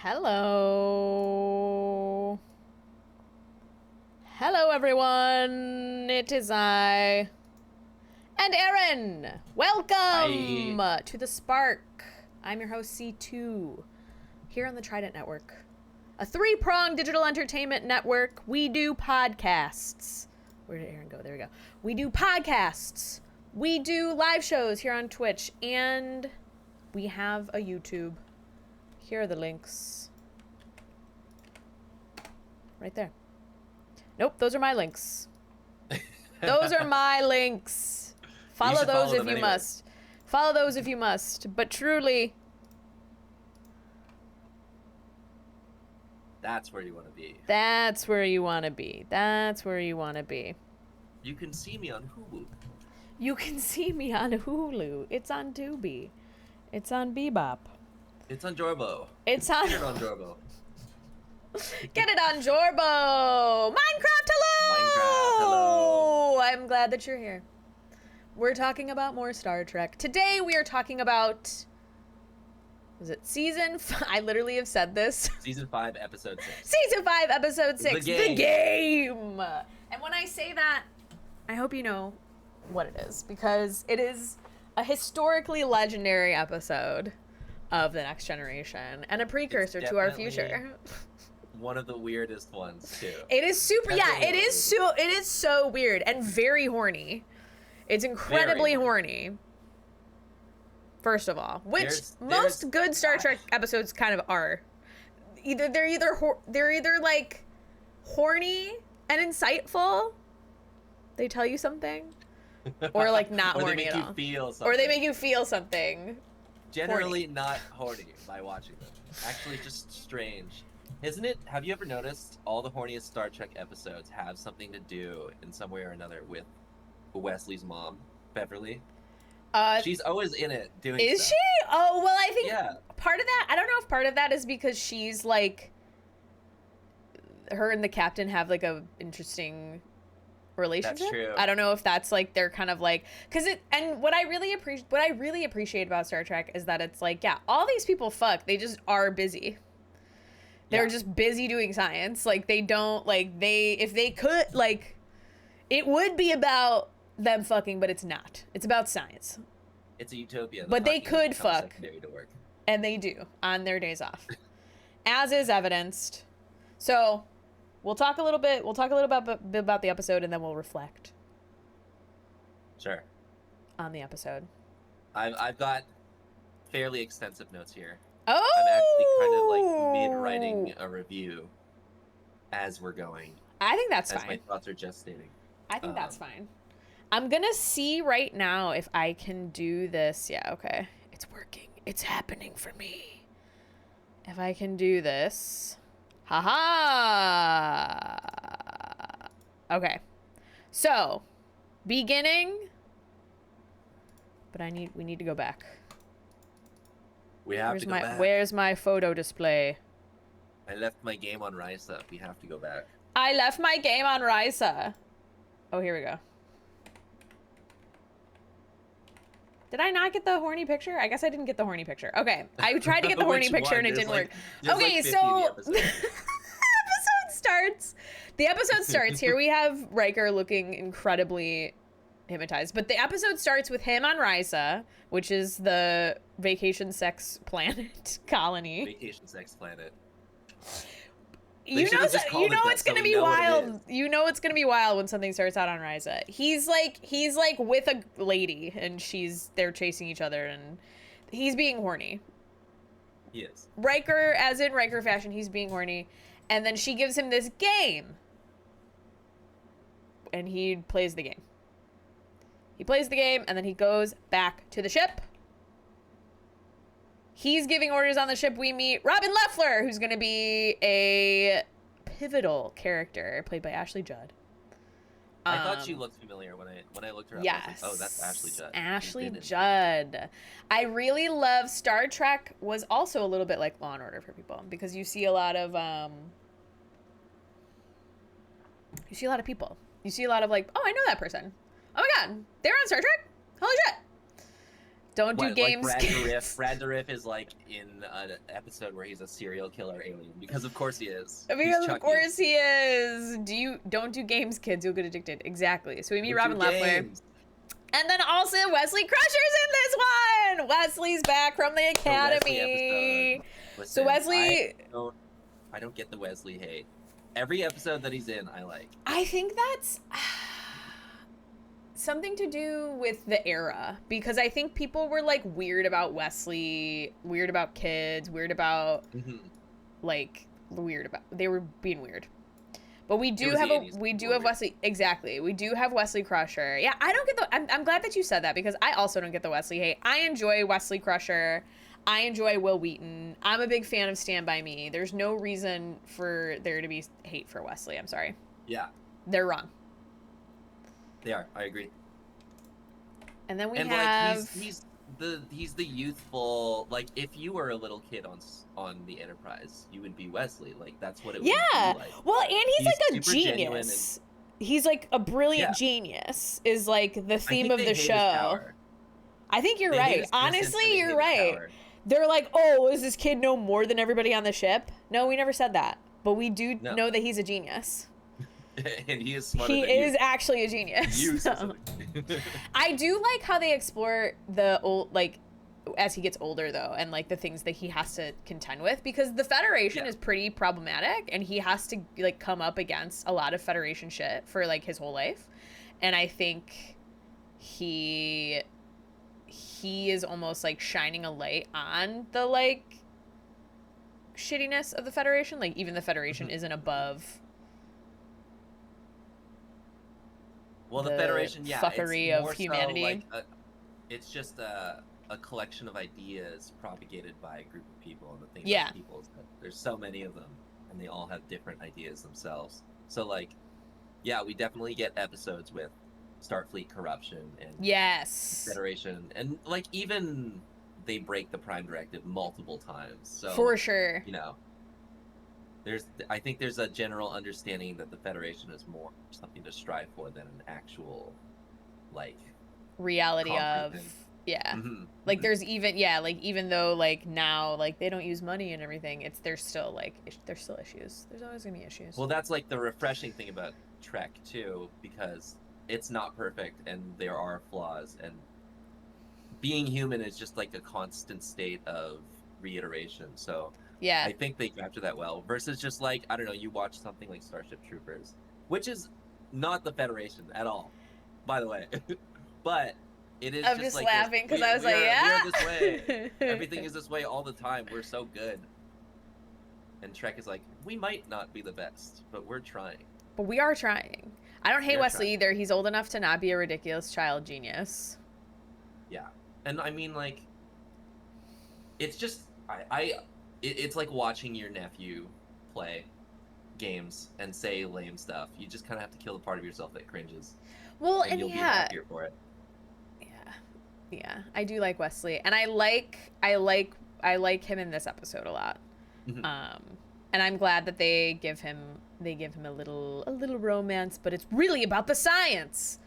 Hello. Hello, everyone. It is I. And Aaron. Welcome to The Spark. I'm your host, C2, here on the Trident Network. A three-pronged digital entertainment network. We do podcasts. Where did Aaron go? There we go. We do podcasts. We do live shows here on Twitch. And we have a YouTube. Here are the links. Right there. Nope, those are my links. Those are my links. Follow those if you must. Follow those if you must. But truly, that's where you want to be. That's where you want to be. That's where you want to be. You can see me on Hulu. You can see me on Hulu. It's on Tubi. It's on Bebop. It's on Jorbo. It's on... Get it on Jorbo. Get it on Jorbo! Minecraft, hello! Minecraft, hello! I'm glad that you're here. We're talking about more Star Trek. Today we are talking about... Was it season... I literally have said this. Season 5, episode 6. Season 5, episode 6. The game! And when I say that, I hope you know what it is. Because it is a historically legendary episode of The Next Generation. And a precursor to our future. One of the weirdest ones, too. It is super... Yeah, it is so weird. And very horny. It's incredibly horny. First of all, which most good Star Trek episodes kind of are. They're either like horny and insightful. They tell you something, or like not horny at all. Or they make you feel something. Generally horny. Not horny by watching them. Actually, just strange. Isn't it? Have you ever noticed all the horniest Star Trek episodes have something to do in some way or another with Wesley's mom, Beverly? She's always in it doing Is stuff. she? Oh, well, I think yeah. Part of that, I don't know if part of that is because she's like, her and the captain have like a interesting relationship. That's true. I don't know if that's like, they're kind of like, and what I really appreciate about Star Trek is that it's like, yeah, all these people fuck, they just are busy. They're just busy doing science. Like, they don't, like, if they could, like, it would be about them fucking, but it's not. It's about science. It's a utopia. But they could fuck. To work. And they do on their days off. As is evidenced. So, we'll talk a little bit about the episode, and then we'll reflect. Sure. On the episode. I've got fairly extensive notes here. Oh! I'm actually kind of like mid-writing a review as we're going. I think that's fine. As my thoughts are gestating. I think that's fine. I'm gonna see right now if I can do this. Yeah, okay. It's working. It's happening for me. If I can do this. Haha! Okay. So, beginning. But we need to go back. We have to go back. Where's my photo display? I left my game on Risa. We have to go back. I left my game on Risa. Oh, here we go. Did I not get the horny picture? I guess I didn't get the horny picture. Okay. I tried to get the horny picture and it didn't work. Okay, so the episode starts. Here we have Riker looking incredibly hypnotized. But the episode starts with him on Risa, which is the vacation sex planet colony. Vacation sex planet. You know it's gonna be wild. You know it's gonna be wild when something starts out on Risa. He's like with a lady and they're chasing each other and he's being horny. He is. Riker, as in Riker fashion, he's being horny, and then she gives him this game, and he plays the game. He plays the game, and then he goes back to the ship. He's giving orders on the ship. We meet Robin Leffler, who's going to be a pivotal character, played by Ashley Judd. I thought she looked familiar when I looked her up. Yes. I was like, oh, that's Ashley Judd. Ashley Judd. I really love Star Trek. Was also a little bit like Law and Order for people because you see a lot of people. You see a lot of like, oh, I know that person. Oh my god, they're on Star Trek. Holy shit. Don't do Like games. Brad Dourif. Brad Dourif is like in an episode where he's a serial killer alien because of course he is. Because of course he is. Don't do games, kids. You'll get addicted. Exactly. So we meet Robin Leffler. And then also Wesley Crusher's in this one. Wesley's back from the academy. Listen, so Wesley, I don't get the Wesley hate. Every episode that he's in, I like. I think that's something to do with the era, because I think people were like weird about Wesley, weird about kids, weird about they were being weird. But we do have Wesley. Exactly. We do have Wesley Crusher. Yeah, I don't get I'm glad that you said that, because I also don't get the Wesley hate. I enjoy Wesley Crusher. I enjoy Will Wheaton. I'm a big fan of Stand By Me. There's no reason for there to be hate for Wesley. I'm sorry. Yeah. They're wrong. They are. I agree. And then we have like he's the youthful, like if you were a little kid on the Enterprise, you would be Wesley. Like that's what it would be like. Well, and he's like a genius. He's like a brilliant genius is like the theme of the show. I think you're right. Honestly, you're right. They're like, oh, does this kid know more than everybody on the ship? No, we never said that. But we do know that he's a genius. And he is smarter than you. He is actually a genius. I do like how they explore the old, like, as he gets older, though, and, like, the things that he has to contend with. Because the Federation is pretty problematic, and he has to, like, come up against a lot of Federation shit for, like, his whole life. And I think he is almost like shining a light on the like shittiness of the Federation. Like even the Federation isn't above the Federation, fuckery it's of humanity. So like it's just a collection of ideas propagated by a group of people, and the thing about people is that there's so many of them, and they all have different ideas themselves. So like, yeah, we definitely get episodes with Starfleet corruption and Federation, and like even they break the Prime Directive multiple times. So for sure, you know, I think there's a general understanding that the Federation is more something to strive for than an actual like reality of like there's even like even though like now like they don't use money and everything, there's still issues. There's always gonna be issues. Well, that's like the refreshing thing about Trek too, because it's not perfect and there are flaws, and being human is just like a constant state of reiteration. So I think they capture that well, versus just like, I don't know, you watch something like Starship Troopers, which is not the Federation at all, by the way. But it is I'm just like laughing because I was like, we're this way. Everything is this way all the time. We're so good. And Trek is like, we might not be the best, but we're trying. But we are trying. I don't hate Wesley either. He's old enough to not be a ridiculous child genius. Yeah. And I mean, like, it's just, it's like watching your nephew play games and say lame stuff. You just kind of have to kill the part of yourself that cringes. Well, and you'll be happier for it. Yeah. I do like Wesley. And I like him in this episode a lot. Mm-hmm. And I'm glad that they give him a little romance, but it's really about the science.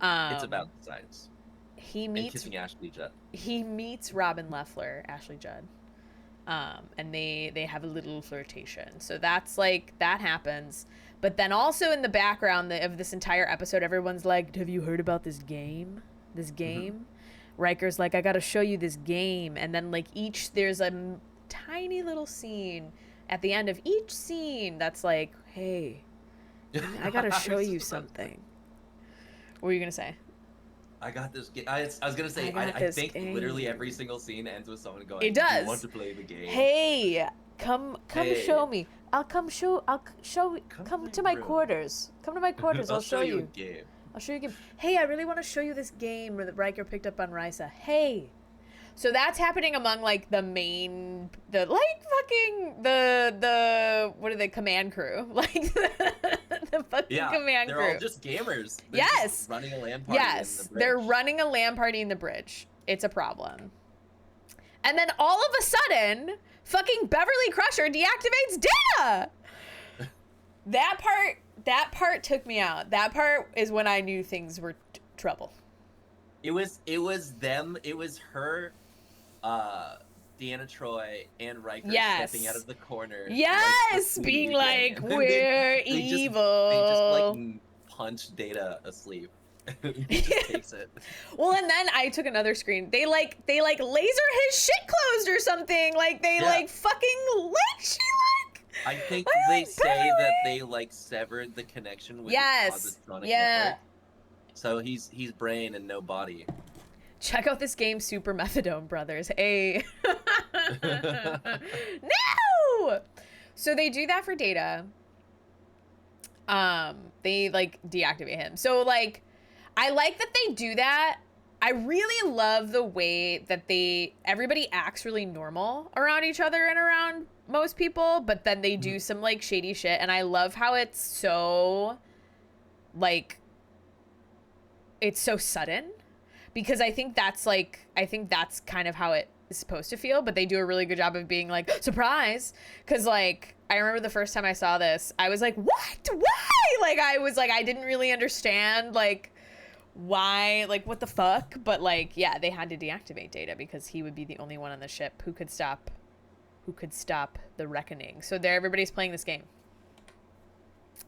It's about the science. He meets kissing Ashley Judd. He meets Robin Leffler, Ashley Judd. And they have a little flirtation. So that's like that happens. But then also in the background of this entire episode, everyone's like, "Have you heard about this game? This game?" Mm-hmm. Riker's like, "I got to show you this game." And then like there's a tiny little scene at the end of each scene that's like, "Hey, I gotta show you something." What were you gonna say? I got this game. I was gonna say, I think literally every single scene ends with someone going, "It does. Do you want to play the game? Hey, come show me. Come to my quarters. Come to my quarters. I'll show you. A game. I'll show you a game. Hey, I really want to show you this game that Riker picked up on Risa. Hey." So that's happening among like the what are they, command crew? Like the fucking command crew. They're all just gamers. They're just running a LAN party in the bridge. They're running a LAN party in the bridge. It's a problem. And then all of a sudden, fucking Beverly Crusher deactivates Data. That part took me out. That part is when I knew things were trouble. It was them. It was her, Deanna Troy and Riker stepping out of the corner. Yes, like, being like, and we're evil. They just like punch Data asleep. He just takes it. Well, and then I took another screen. They like laser his shit closed or something. Like they like fucking she like. I think they say that they like severed the connection with his Positronic network. So he's brain and no body. Check out this game, Super Methadone Brothers. Hey. No! So they do that for Data. They like deactivate him. So like, I like that they do that. I really love the way that everybody acts really normal around each other and around most people, but then they do some like shady shit. And I love how it's so like, it's so sudden. Because I think that's kind of how it is supposed to feel, but they do a really good job of being like, surprise. Because like, I remember the first time I saw this, I was like, what? Why? Like, I was like, I didn't really understand like why, like what the fuck? But like, yeah, they had to deactivate Data because he would be the only one on the ship who could stop the reckoning. So there, everybody's playing this game.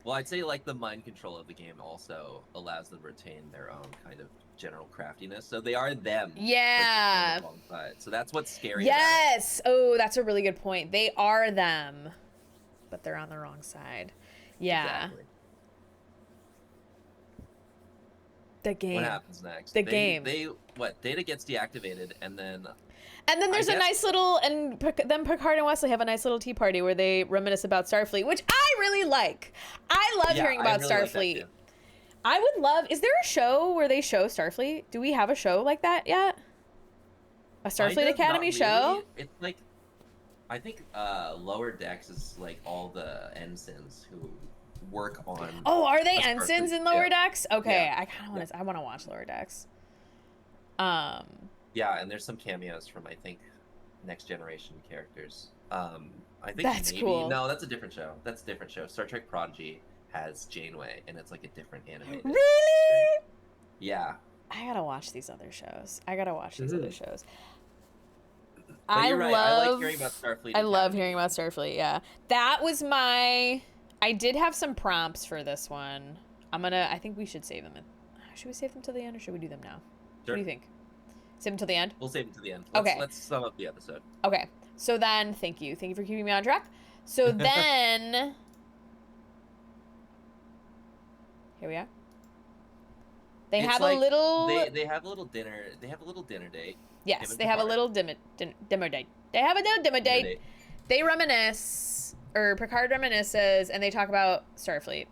Well, I'd say like the mind control of the game also allows them to retain their own kind of general craftiness. So they are them. Yeah. So that's what's scary. Yes. Oh, that's a really good point. They are them, but they're on the wrong side. Yeah. Exactly. The game. What happens next? Game. Data gets deactivated, and then there's a nice little, and then Picard and Wesley have a nice little tea party where they reminisce about Starfleet, which I really like. I love hearing about Starfleet. Like I would love, is there a show where they show Starfleet? Do we have a show like that yet? A Starfleet Academy show? It's like, I think Lower Decks is like all the ensigns who work on. Oh, are they ensigns in Lower Decks? Okay, I kind of want to watch Lower Decks. Yeah, and there's some cameos from I think Next Generation characters. I think that's cool. No, that's a different show. Star Trek Prodigy has Janeway, and it's like a different animated. Really? Yeah. I gotta watch these other shows. I You're right. I like hearing about Starfleet. I love hearing about Starfleet. Yeah, that was my. I did have some prompts for this one. I think we should save them. Should we save them till the end, or should we do them now? Sure. What do you think? Save them till the end? We'll save them till the end. Let's sum up the episode. Okay. So then, thank you for keeping me on track. So then, here we are. They have a little dinner. They have a little dinner date. Yes, they have a little dimmer date. They have a little dimmer date. They reminisce, or Picard reminisces, and they talk about Starfleet.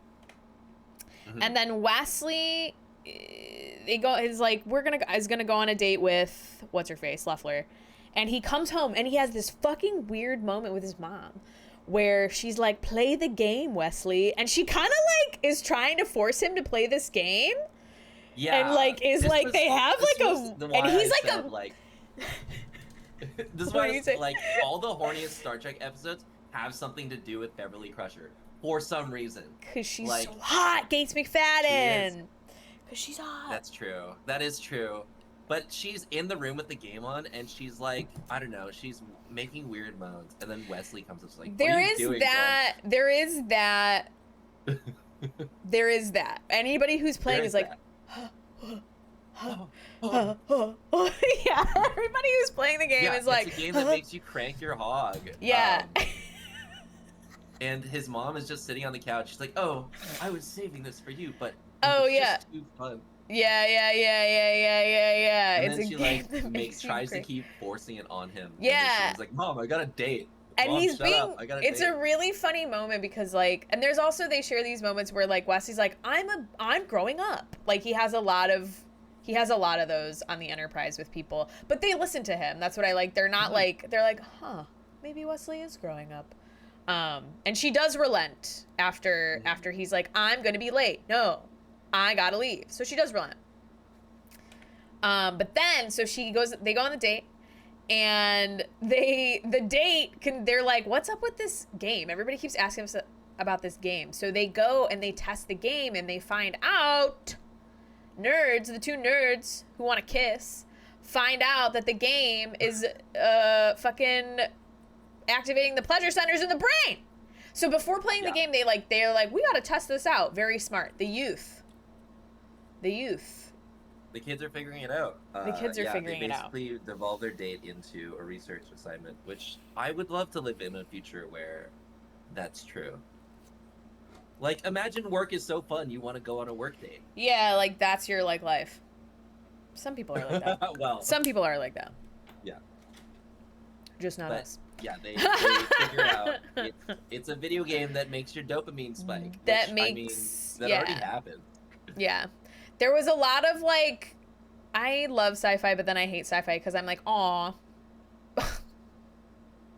Mm-hmm. And then Wesley, is gonna go on a date with what's her face, Luffler, and he comes home and he has this fucking weird moment with his mom, where she's like, "Play the game, Wesley," and she kind of like is trying to force him to play this game. Yeah, and like they have like a, and he's like this is why like all the horniest Star Trek episodes have something to do with Beverly Crusher for some reason. Cause she's like, so hot, Gates McFadden. Cause she's hot. That's true. That is true. But she's in the room with the game on, and she's like, I don't know, she's making weird moans, and then Wesley comes up like, "What are you doing, there is that. Anybody who's playing is like. Yeah, everybody who's playing the game is like, it's a game that makes you crank your hog. Yeah. And his mom is just sitting on the couch. She's like, "Oh, I was saving this for you, but just too fun." Yeah. And it's then she game like tries to keep forcing it on him. Yeah. She's like, "Mom, I got a date." And Mom, he's being, it's a really funny moment because like, and there's also, they share these moments where like Wesley's like, I'm growing up. Like he has a lot of those on the Enterprise with people, but they listen to him. That's what I like. They're not like, they're like, maybe Wesley is growing up. And she does relent after he's like, I'm going to be late. No, I got to leave. So she does relent. But then, so they go on the date. And they're like, what's up with this game? Everybody keeps asking us about this game. So they go and they test the game and they find out nerds, the two nerds who want to kiss, find out that the game is fucking activating the pleasure centers in the brain. So before playing the game, they're like, we gotta test this out. Very smart. The youth. The kids are figuring it out. The kids are figuring it out. They basically devolve their date into a research assignment, which I would love to live in a future where that's true. Like, imagine work is so fun, you want to go on a work date. Yeah, like, that's your, like, life. Some people are like that. Well, some people are like that. Yeah. Just not us. Yeah, they figure out it's a video game that makes your dopamine spike. That which, makes... that already happened. Yeah. There was a lot of, like... I love sci-fi, but then I hate sci-fi because I'm like, aw. No.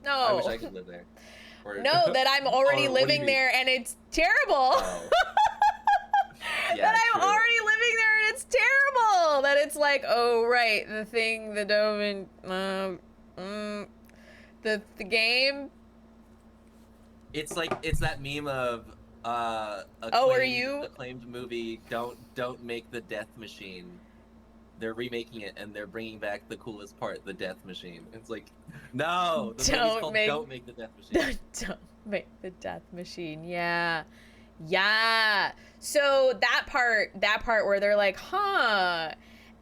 I wish I could live there. No, that I'm already living there and it's terrible. Oh. Yeah, that I'm already living there and it's terrible. That it's like, oh, right, the thing, the dopamine, the game. It's that meme of acclaimed movie. Don't make the death machine. They're remaking it and they're bringing back the coolest part, the death machine. It's like, no, the movie's called Don't Make the Death Machine. Don't make the death machine. Yeah. So that part where they're like, huh.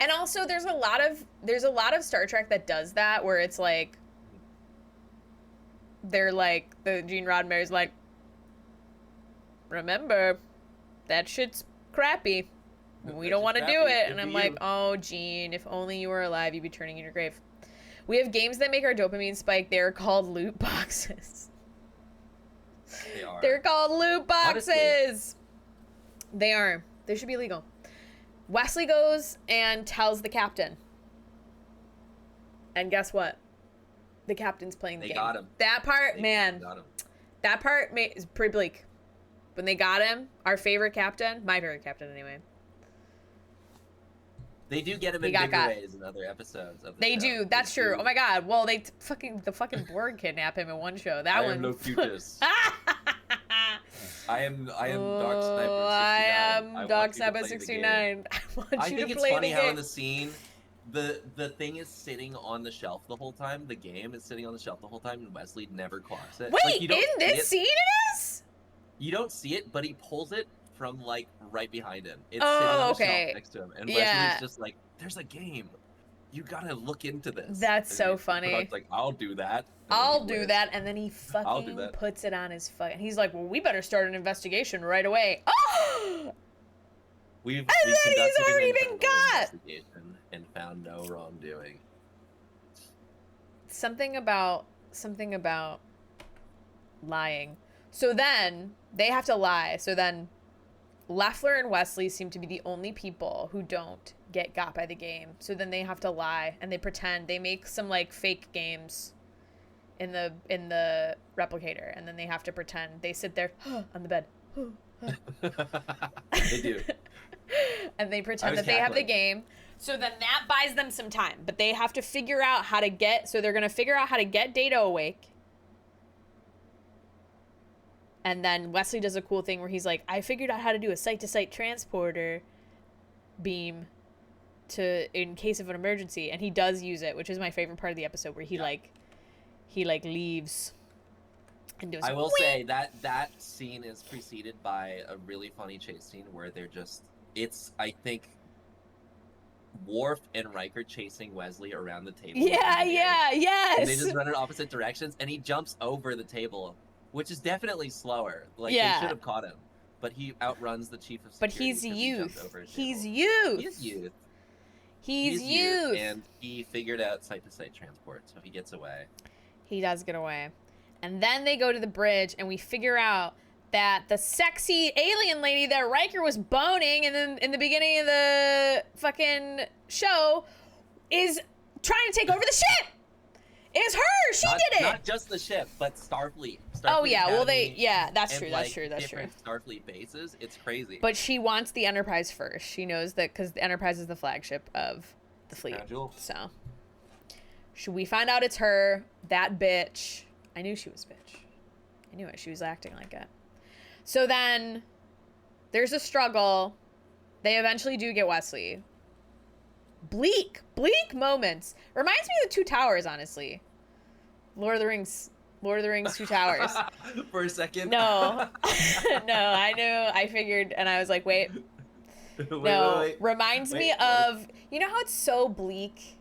And also there's a lot of Star Trek that does that where it's like, they're like, the Gene Roddenberry's like, remember, that shit's crappy. We don't want to do it. And I'm like, oh, Gene, if only you were alive, you'd be turning in your grave. We have games that make our dopamine spike. They're called loot boxes. They are. They're called loot boxes. Honestly. They are. They should be legal. Wesley goes and tells the captain. And guess what? The captain's playing the game. They got him. That part, that part is pretty bleak. When they got him, our favorite captain, my favorite captain anyway. They do get him in bigger ways in other episodes of the show. Do. That's true. Oh my god. Well, the fucking Borg kidnap him in one show. That one. I am Locutus. I am Dark Sniper 69. I am Dark Sniper 69. I want you to play the game. I think it's funny how in the scene, the thing is sitting on the shelf the whole time. The game is sitting on the shelf the whole time, and Wesley never clocks it. Wait, in this scene it is? You don't see it, but he pulls it from like right behind him. It's sitting on the shelf next to him, and Wesley's just like, "There's a game. You gotta look into this." That's so funny. It's like, I'll do that. I'll do that, and then he fucking puts it on his fucking. He's like, "Well, we better start an investigation right away." Oh! We've he's already been got. And found no wrongdoing. Something about lying. So then they have to lie. So then Leffler and Wesley seem to be the only people who don't get got by the game. So then they have to lie and they pretend. They make some like fake games in the replicator, and then they have to pretend. They sit there on the bed. They do. And they pretend that they have the game. So then that buys them some time, but they have to figure out how to get, so they're going to figure out how to get Data awake. And then Wesley does a cool thing where he's like, I figured out how to do a site-to-site transporter beam in case of an emergency. And he does use it, which is my favorite part of the episode, where he leaves and does. I will say that scene is preceded by a really funny chase scene where it's I think Worf and Riker chasing Wesley around the table. Yes. And they just run in opposite directions, and he jumps over the table, which is definitely slower. Like, they should have caught him. But he outruns the chief of security. But he's youth. He's youth. And he figured out site-to-site transport, so he gets away. He does get away. And then they go to the bridge, and we figure out that the sexy alien lady that Riker was boning in the beginning of the fucking show is trying to take over the ship. It's her. She did it. Not just the ship, but Starfleet. Oh yeah, Academy, that's true. That's true. Starfleet bases. It's crazy. But she wants the Enterprise first. She knows that because the Enterprise is the flagship of the fleet. So, should we find out it's her? That bitch. I knew she was a bitch. I knew it. She was acting like it. So then, there's a struggle. They eventually do get Wesley. Bleak moments. Reminds me of the Two Towers, honestly. Lord of the Rings, Two Towers. For a second. No. No, I knew. I figured, and I was like, wait. Wait. Reminds me of, you know how it's so bleak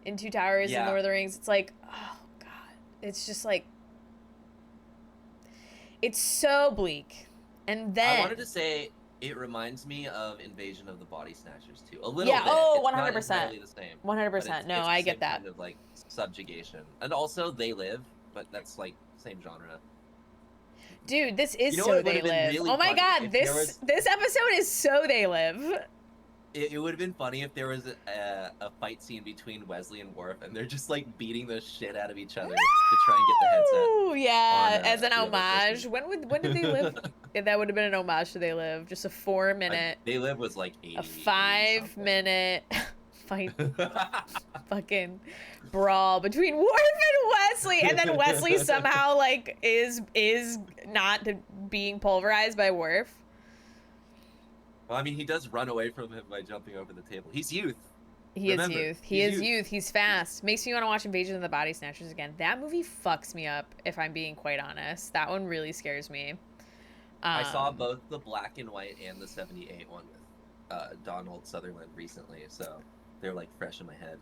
in Two Towers and Lord of the Rings? It's like, oh god, it's just like, it's so bleak. And then I wanted to say it reminds me of Invasion of the Body Snatchers too, a little bit. Oh, it's 100%. not entirely the same. 100%. No, I get that. Kind of like subjugation, and also They Live, but that's like same genre. Dude, this is So They Live. Oh my god, this episode is So They Live. It would have been funny if there was a fight scene between Wesley and Worf, and they're just like beating the shit out of each other to try and get the headset. Oh yeah, as an homage. When did They Live? Yeah, that would have been an homage to They Live. Just a 4-minute. They Live was like 80. A 5-minute fight. Fucking brawl between Worf and Wesley, and then Wesley somehow like is not being pulverized by Worf. Well, I mean, he does run away from him by jumping over the table. He's youth. He is youth. He is youth. He's fast. Makes me want to watch Invasion of the Body Snatchers again. That movie fucks me up, if I'm being quite honest. That one really scares me. I saw both the black and white and the 78 one with Donald Sutherland recently, so they're like fresh in my head.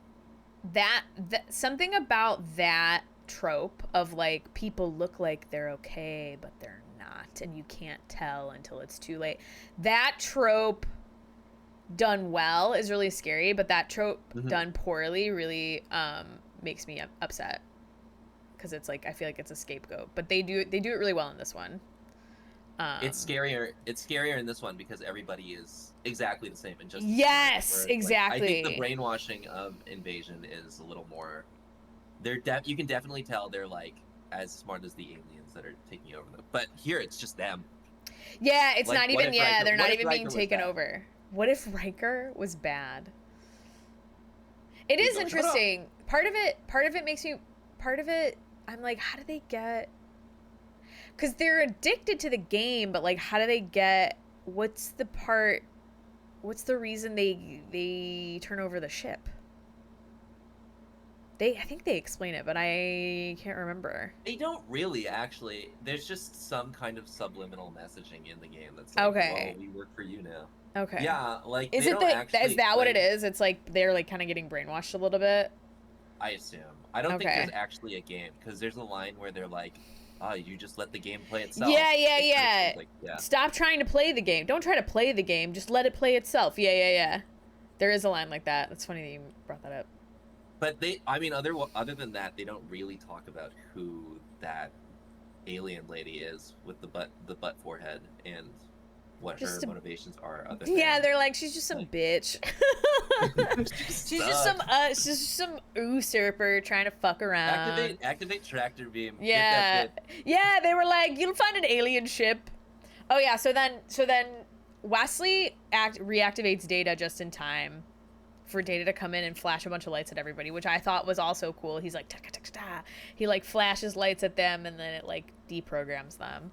That something about that trope of like people look like they're okay, but they're not, and you can't tell until it's too late. That trope done well is really scary, but that trope done poorly really makes me upset, because it's like I feel like it's a scapegoat, but they do it really well in this one. It's scarier in this one because everybody is exactly the same and just exactly. Like, I think the brainwashing of Invasion is a little more. You can definitely tell they're like as smart as the aliens that are taking over them, but here it's just them. Yeah, it's like, not even. Yeah, they're not even being Riker taken over. What if Riker was bad? It is interesting. Part of it makes me. I'm like, how do they get? Because they're addicted to the game, but like, how do they get? What's the reason they turn over the ship? I think they explain it, but I can't remember. They don't really, actually. There's just some kind of subliminal messaging in the game that's like, okay, well, we work for you now. Okay. Yeah, like, is that what it is? It's like they're like kind of getting brainwashed a little bit. I assume. I don't think there's actually a game, because there's a line where they're like, "Oh, you just let the game play itself." Yeah. Like, yeah. Stop trying to play the game. Don't try to play the game. Just let it play itself. Yeah. There is a line like that. That's funny that you brought that up. But other than that, they don't really talk about who that alien lady is with the butt forehead and what her motivations are. They're like, she's just some bitch. she's just some usurper trying to fuck around. Activate tractor beam. Yeah. They were like, you'll find an alien ship. Oh yeah. So then Wesley reactivates Data just in time for Data to come in and flash a bunch of lights at everybody, which I thought was also cool. He's like, ta-ta-ta-ta. He like flashes lights at them, and then it like deprograms them,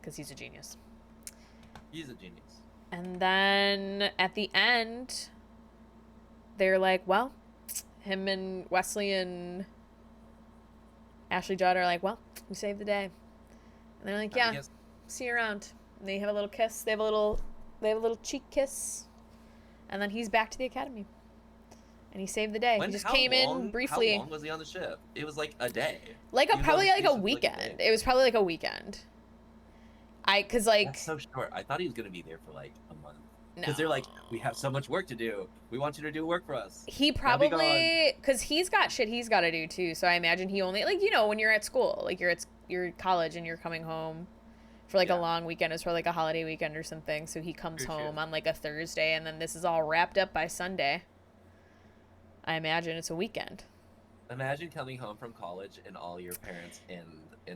because he's a genius. He's a genius. And then at the end, they're like, well, him and Wesley and Ashley Judd are like, well, we saved the day. And they're like, yeah, see you around. And they have a little kiss. They have a little cheek kiss. And then he's back to the academy. And he saved the day. He just came in briefly. How long was he on the ship? It was like a day. Probably like a weekend. It was probably like a weekend. That's so short. I thought he was going to be there for like a month. Because they're like, we have so much work to do. We want you to do work for us. He probably, because he's got shit he's got to do too. So I imagine he only, like, when you're at school, like you're at college and you're coming home for like a long weekend. It's for like a holiday weekend or something. So he comes home on like a Thursday, and then this is all wrapped up by Sunday. I imagine it's a weekend. Imagine coming home from college and all your parents and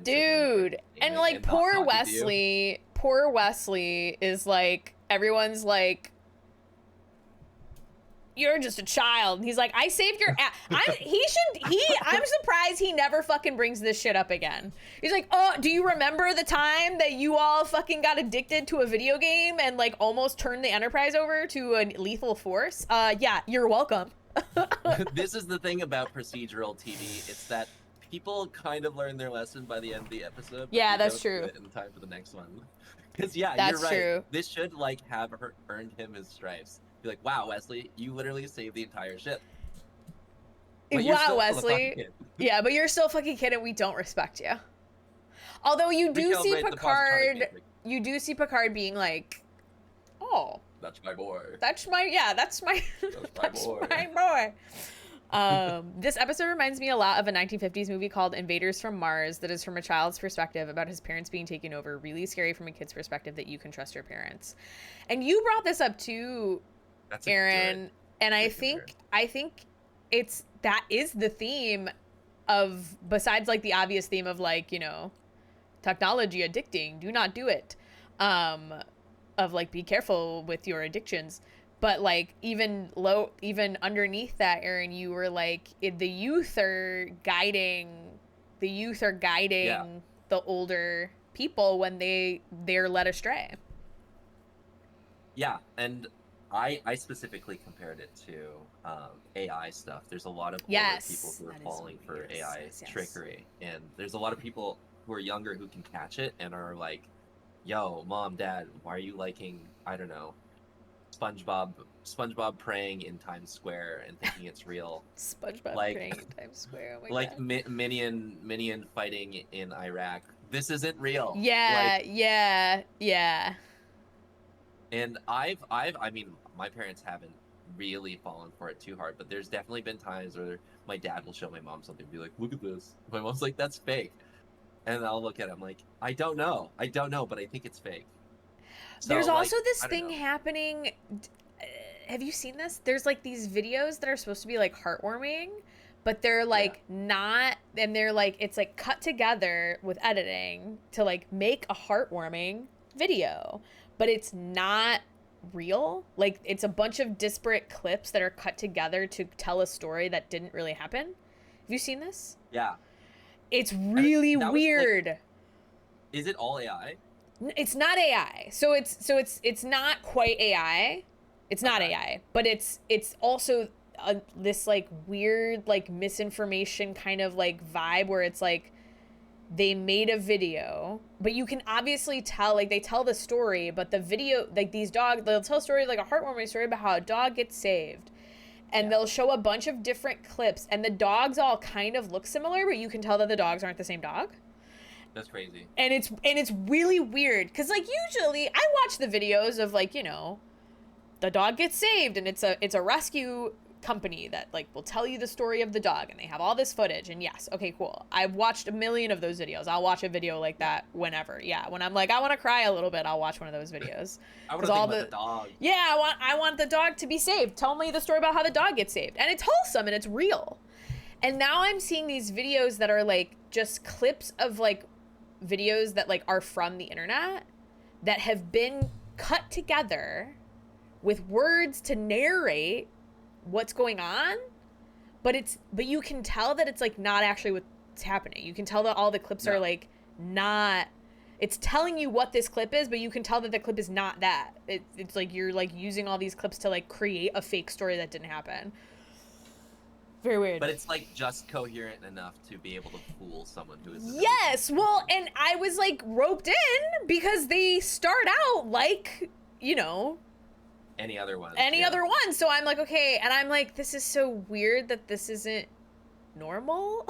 dude, and like poor Wesley is like, everyone's like, you're just a child. And he's like, I saved your ass. I'm surprised he never fucking brings this shit up again. He's like, oh, do you remember the time that you all fucking got addicted to a video game and like almost turned the Enterprise over to a lethal force? Yeah, you're welcome. This is the thing about procedural TV. It's that people kind of learn their lesson by the end of the episode. Yeah, that's true. Do it in time for the next one. Because yeah, that's you're right. True. This should like have earned him his stripes. Be like, wow, Wesley, you literally saved the entire ship. Wow, Wesley. Yeah, but you're still a fucking kid, and we don't respect you. Although you do see Picard. You do see Picard being like, oh. That's my boy. That's my boy. This episode reminds me a lot of a 1950s movie called Invaders from Mars that is from a child's perspective about his parents being taken over. Really scary from a kid's perspective that you can trust your parents. And you brought this up too, Aaron. And I think that is the theme of, besides like the obvious theme of like, you know, technology addicting, do not do it. Of like, be careful with your addictions. But like even underneath that, Aaron, you were like, the youth are guiding the older people when they're led astray. Yeah, and I specifically compared it to AI stuff. There's a lot of older people who are falling for AI trickery, and there's a lot of people who are younger who can catch it and are like, yo, mom, dad, why are you liking, I don't know, SpongeBob praying in Times Square and thinking it's real? SpongeBob praying in Times Square. Oh my God. Minion fighting in Iraq. This isn't real. Yeah, yeah. And I mean, my parents haven't really fallen for it too hard, but there's definitely been times where my dad will show my mom something and be like, look at this. My mom's like, that's fake. And I'll look at it, I'm like, I don't know, but I think it's fake. So, there's also this thing happening. Have you seen this? There's like these videos that are supposed to be like heartwarming, but they're like not, and they're like, it's like cut together with editing to like make a heartwarming video, but it's not real. Like, it's a bunch of disparate clips that are cut together to tell a story that didn't really happen. Have you seen this? Yeah. It's really weird. Like, is it all AI? It's not AI. So it's not quite AI. It's not AI, but it's also this like weird like misinformation kind of like vibe where it's like they made a video, but you can obviously tell, like, they tell the story, but the video, like, these dogs, they'll tell a story, like a heartwarming story about how a dog gets saved. And they'll show a bunch of different clips, and the dogs all kind of look similar, but you can tell that the dogs aren't the same dog. That's crazy. And it's really weird, because, like, usually I watch the videos of, like, you know, the dog gets saved, and it's a rescue company that, like, will tell you the story of the dog, and they have all this footage, and yes, okay, cool. I've watched a million of those videos. I'll watch a video like that whenever. Yeah, when I'm like, I want to cry a little bit, I'll watch one of those videos. I want to think about the dog. Yeah, I want the dog to be saved. Tell me the story about how the dog gets saved. And it's wholesome, and it's real. And now I'm seeing these videos that are, like, just clips of, like, videos that, like, are from the internet that have been cut together with words to narrate what's going on, but you can tell that it's, like, not actually what's happening. You can tell that all the clips are, like, not, it's telling you what this clip is, but you can tell that the clip is not that. It's like you're, like, using all these clips to, like, create a fake story that didn't happen. Very weird. But it's, like, just coherent enough to be able to fool someone who is... Yes! Well, and I was, like, roped in because they start out like, you know... Any other one. So I'm like, okay. And I'm like, this is so weird that this isn't normal.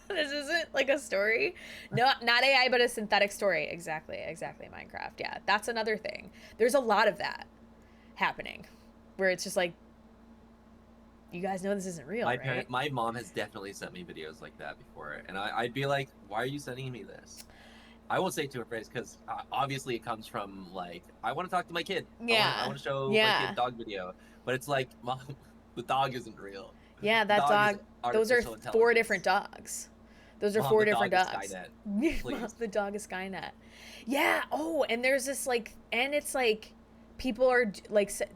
This isn't like a story. No, not AI, but a synthetic story. Exactly. Minecraft. Yeah, that's another thing. There's a lot of that happening where it's just like, you guys know this isn't real, right? My mom has definitely sent me videos like that before. And I'd be like, why are you sending me this? I won't say it to her face because obviously it comes from, like, I want to talk to my kid. Yeah. I want to show my kid a dog video. But it's like, Mom, the dog isn't real. Yeah, that dog, those are 4 different dogs. Those are 4 different dogs. Please. The dog is Skynet. Yeah. Oh, and there's this, like, and it's like, people are like, the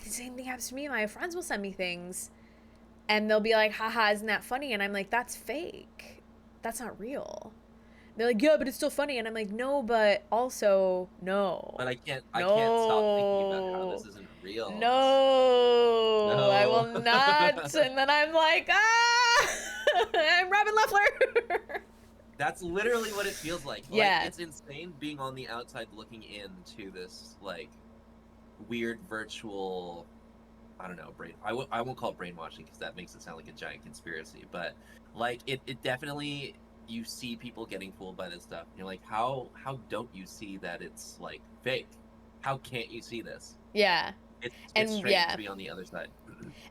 same thing happens to me. My friends will send me things and they'll be like, haha, isn't that funny? And I'm like, that's fake. That's not real. They're like, yeah, but it's still funny. And I'm like, no, but also, no. But I can't stop thinking about how No. this isn't real. No, I No. will not. And then I'm like, I'm Robin Leffler. That's literally what it feels like. Yeah. Like, it's insane being on the outside looking into this, like, weird virtual, I don't know, I won't call it brainwashing because that makes it sound like a giant conspiracy. But, like, it definitely, you see people getting fooled by this stuff. And you're like, how don't you see that it's, like, fake? How can't you see this? Yeah. It's strange to be on the other side.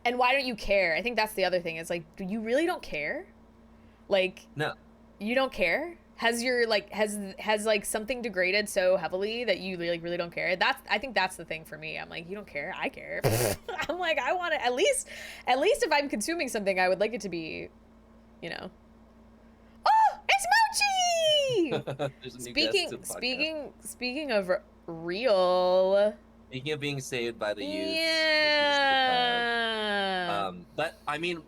And why don't you care? I think that's the other thing. Is like, do you really don't care? Like, No. You don't care? Has your like has like something degraded so heavily that you like really don't care? I think that's the thing for me. I'm like, you don't care? I care. I'm like, I want it at least if I'm consuming something, I would like it to be, you know. Oh, it's Mochi! There's a new guest to the podcast. Speaking of real. Speaking of being saved by the youth. Yeah. But I mean,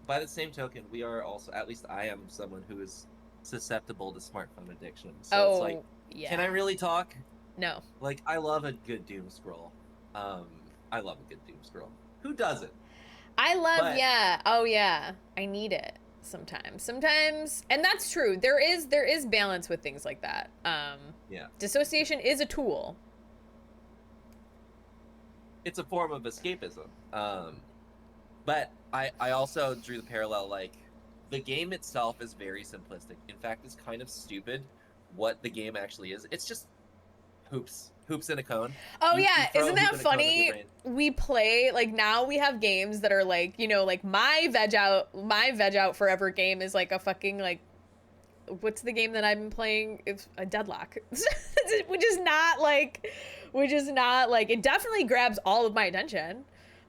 by the same token, we are also, at least I am someone who is susceptible to smartphone addiction. So it's like, yeah. can I really talk? No. Like, I love a good doom scroll. I love a good doom scroll. Who doesn't? Yeah. Oh yeah. I need it sometimes. And that's true. There is balance with things like that. Yeah. Dissociation is a tool. It's a form of escapism. But I also drew the parallel, like, the game itself is very simplistic. In fact, it's kind of stupid what the game actually is. It's just hoops in a cone. Oh yeah, isn't that funny? We play, like, now we have games that are like, you know, like my veg out forever game is like a fucking, like, what's the game that I've been playing? It's a Deadlock. which is not like it definitely grabs all of my attention.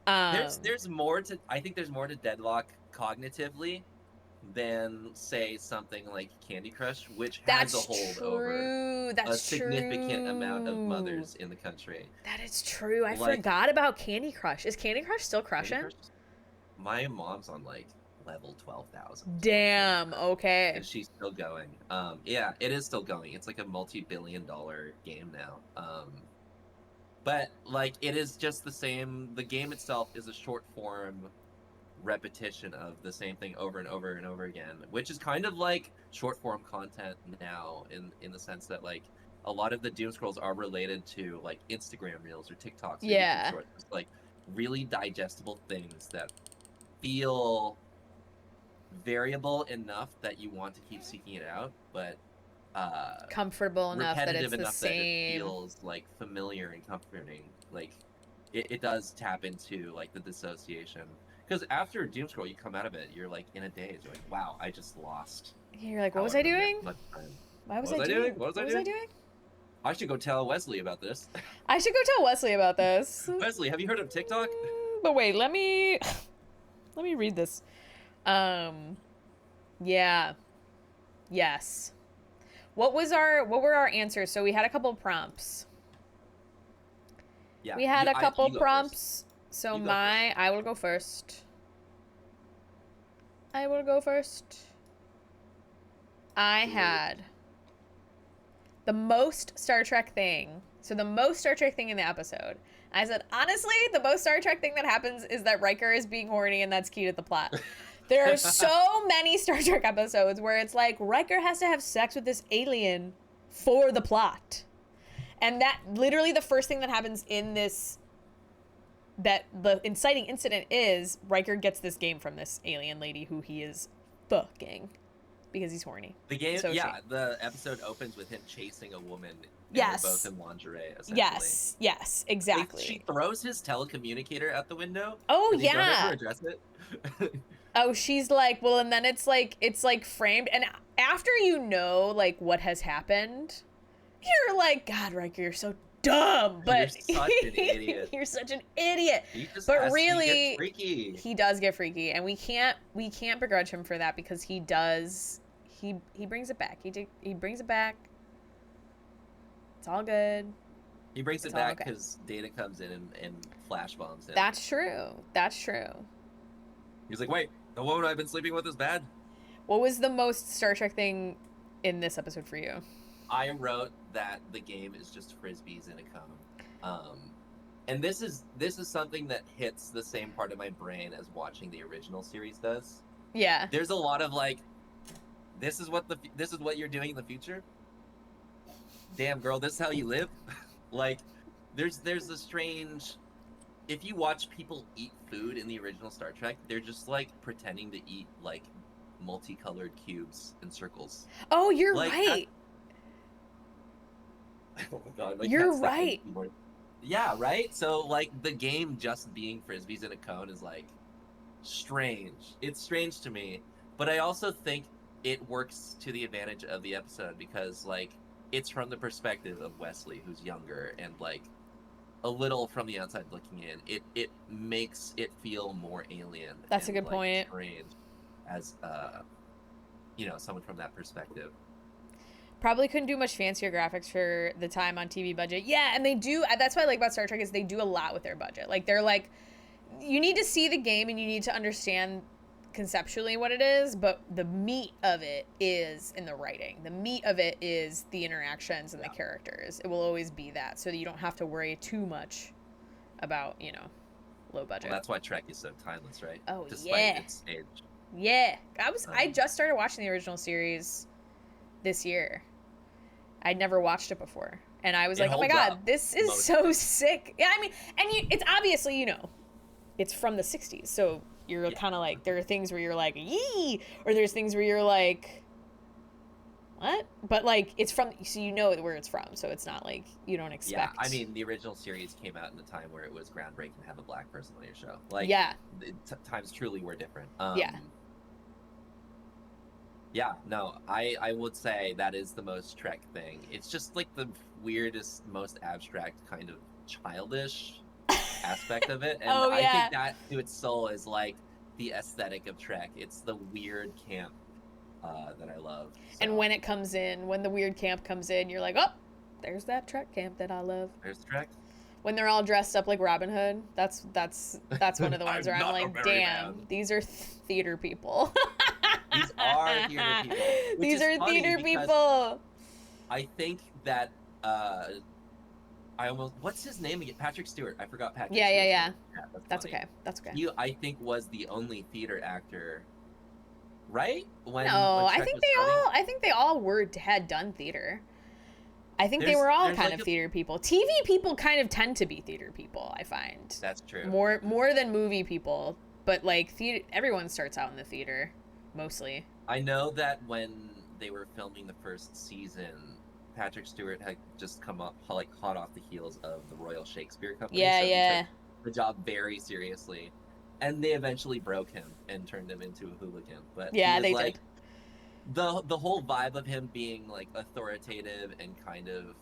There's more to, I think there's more to Deadlock cognitively than, say, something like Candy Crush, which has a hold over a significant amount of mothers in the country. That is true. I forgot about Candy Crush. Is Candy Crush still crushing? My mom's on, like, level 12,000. Damn, okay. And she's still going. Yeah, it is still going. It's like a multi-billion-dollar game now. But, like, it is just the same. The game itself is a short-form repetition of the same thing over and over and over again, which is kind of like short-form content now in the sense that, like, a lot of the doom scrolls are related to, like, Instagram Reels or TikToks. Yeah. Or just, like, really digestible things that feel variable enough that you want to keep seeking it out, but comfortable enough that it's the same. That it feels, like, familiar and comforting. Like, it does tap into, like, the dissociation, because after a doom scroll, you come out of it, you're like in a daze. You're like, wow, I just lost. You're like, what was I doing? Why was I doing? What was I doing? I should go tell Wesley about this. I should go tell Wesley about this. Wesley, have you heard of TikTok? But wait, let me read this. Yeah. Yes. What were our answers? So we had a couple prompts. Yeah. We had a couple prompts. So I will go first. I had the most Star Trek thing. So the most Star Trek thing in the episode. I said, honestly, the most Star Trek thing that happens is that Riker is being horny, and that's key to the plot. There are so many Star Trek episodes where it's like, Riker has to have sex with this alien for the plot. And that, literally the first thing that happens in this, that the inciting incident is, Riker gets this game from this alien lady who he is fucking because he's horny. The game, the episode opens with him chasing a woman. Yes. They're both in lingerie, essentially. Yes, exactly. She throws his telecommunicator out the window. Oh, yeah. Don't ever address it. Oh, she's like, well, and then it's like framed. And after you know, like, what has happened, you're like, God, Riker, you're so dumb. But you're such an idiot. You're such an idiot. But really, freaky. He does get freaky, and we can't begrudge him for that, because he does. He brings it back. He brings it back. It's all good. He brings It's it all back okay. because Data comes in and flash bombs him. That's true. That's true. He's like, wait, the woman I've been sleeping with is bad? What was the most Star Trek thing in this episode for you? I wrote that the game is just frisbees in a cone. And this is something that hits the same part of my brain as watching the original series does. Yeah. There's a lot of like, this is what you're doing in the future. Damn girl, this is how you live. Like, there's a strange. If you watch people eat food in the original Star Trek, they're just like pretending to eat like multicolored cubes and circles. Oh, you're Like, right. oh my god, my You're cat's stepping right. keyboard. Yeah, right? So like the game just being frisbees in a cone is like strange. It's strange to me, but I also think it works to the advantage of the episode because like it's from the perspective of Wesley, who's younger and like a little from the outside looking in. It makes it feel more alien. That's a and, good like, point. strange as someone from that perspective. Probably couldn't do much fancier graphics for the time on TV budget. Yeah, and they do. That's what I like about Star Trek is they do a lot with their budget. Like they're like, you need to see the game and you need to understand conceptually what it is, but the meat of it is in the writing. The meat of it is the interactions and the characters. It will always be that, so that you don't have to worry too much about low budget. Well, that's why Trek is so timeless, right? Oh, Despite yeah. its age. Yeah, I just started watching the original series this year. I'd never watched it before. And I was like, oh my god, this is so sick. Yeah, I mean, and it's obviously, it's from the 60s. So you're kind of like, there are things where you're like, yee! Or there's things where you're like, what? But like, it's from, so you know where it's from. So it's not like you don't expect. Yeah, I mean, the original series came out in a time where it was groundbreaking to have a black person on your show. Like, yeah. Times truly were different. Yeah. Yeah, no, I would say that is the most Trek thing. It's just like the weirdest, most abstract kind of childish aspect of it. And I think that to its soul is like the aesthetic of Trek. It's the weird camp that I love. So. And when it comes in, when the weird camp comes in, you're like, oh, there's that Trek camp that I love. There's Trek. When they're all dressed up like Robin Hood, that's one of the ones where I'm like, damn, these are theater people. These are theater people. These are theater people. I think that what's his name again? Patrick Stewart. I forgot Patrick. Yeah. That's okay. That's okay. He, I think, was the only theater actor, right? When I think they all had done theater. I think they were all kind of theater people. TV people kind of tend to be theater people, I find. That's true. More than movie people, but like theater, everyone starts out in the theater, mostly. I know that when they were filming the first season, Patrick Stewart had just come up like hot off the heels of the Royal Shakespeare Company. Yeah, so yeah. He took the job very seriously, and they eventually broke him and turned him into a hooligan. But yeah, they did. The whole vibe of him being like authoritative and kind of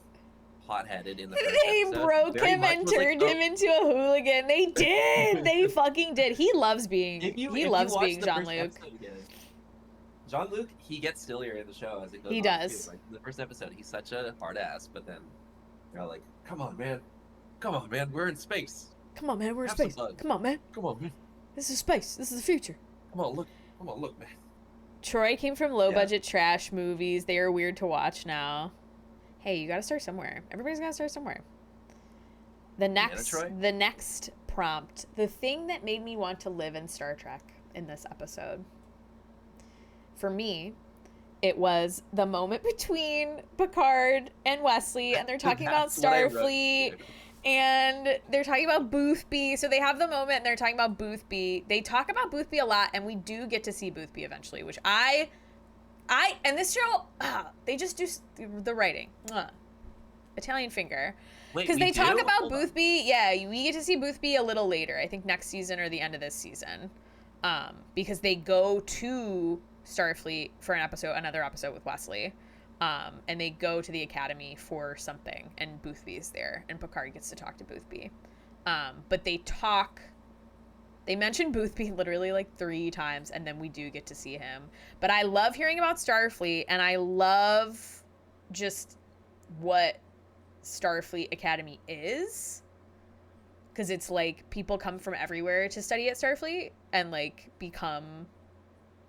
hot-headed in the first episode. They broke him and turned him into a hooligan. They did. They fucking did. He loves being Jean-Luc. Jean-Luc, he gets sillier in the show as it goes on. He does. Too. Like in the first episode, he's such a hard ass, but then they're like, come on, man, we're in space. Come on, man, we're in space. Come on, man. This is space. This is the future. Come on, look, man. Troy came from low-budget trash movies. They are weird to watch now. Hey, you gotta start somewhere. Everybody's gotta start somewhere. The next prompt, the thing that made me want to live in Star Trek in this episode, for me, it was the moment between Picard and Wesley, and they're talking about Starfleet. And they're talking about Boothby. So they have the moment and they're talking about Boothby. They talk about Boothby a lot, and we do get to see Boothby eventually, which and this show, they just do the writing. Italian finger. Because they talk about Boothby. Yeah, we get to see Boothby a little later. I think next season or the end of this season. Because they go to Starfleet for another episode with Wesley. And they go to the academy for something, and Boothby's there, and Picard gets to talk to Boothby. But they mention Boothby literally like 3 times, and then we do get to see him. But I love hearing about Starfleet, and I love just what Starfleet Academy is. Because it's like people come from everywhere to study at Starfleet and like become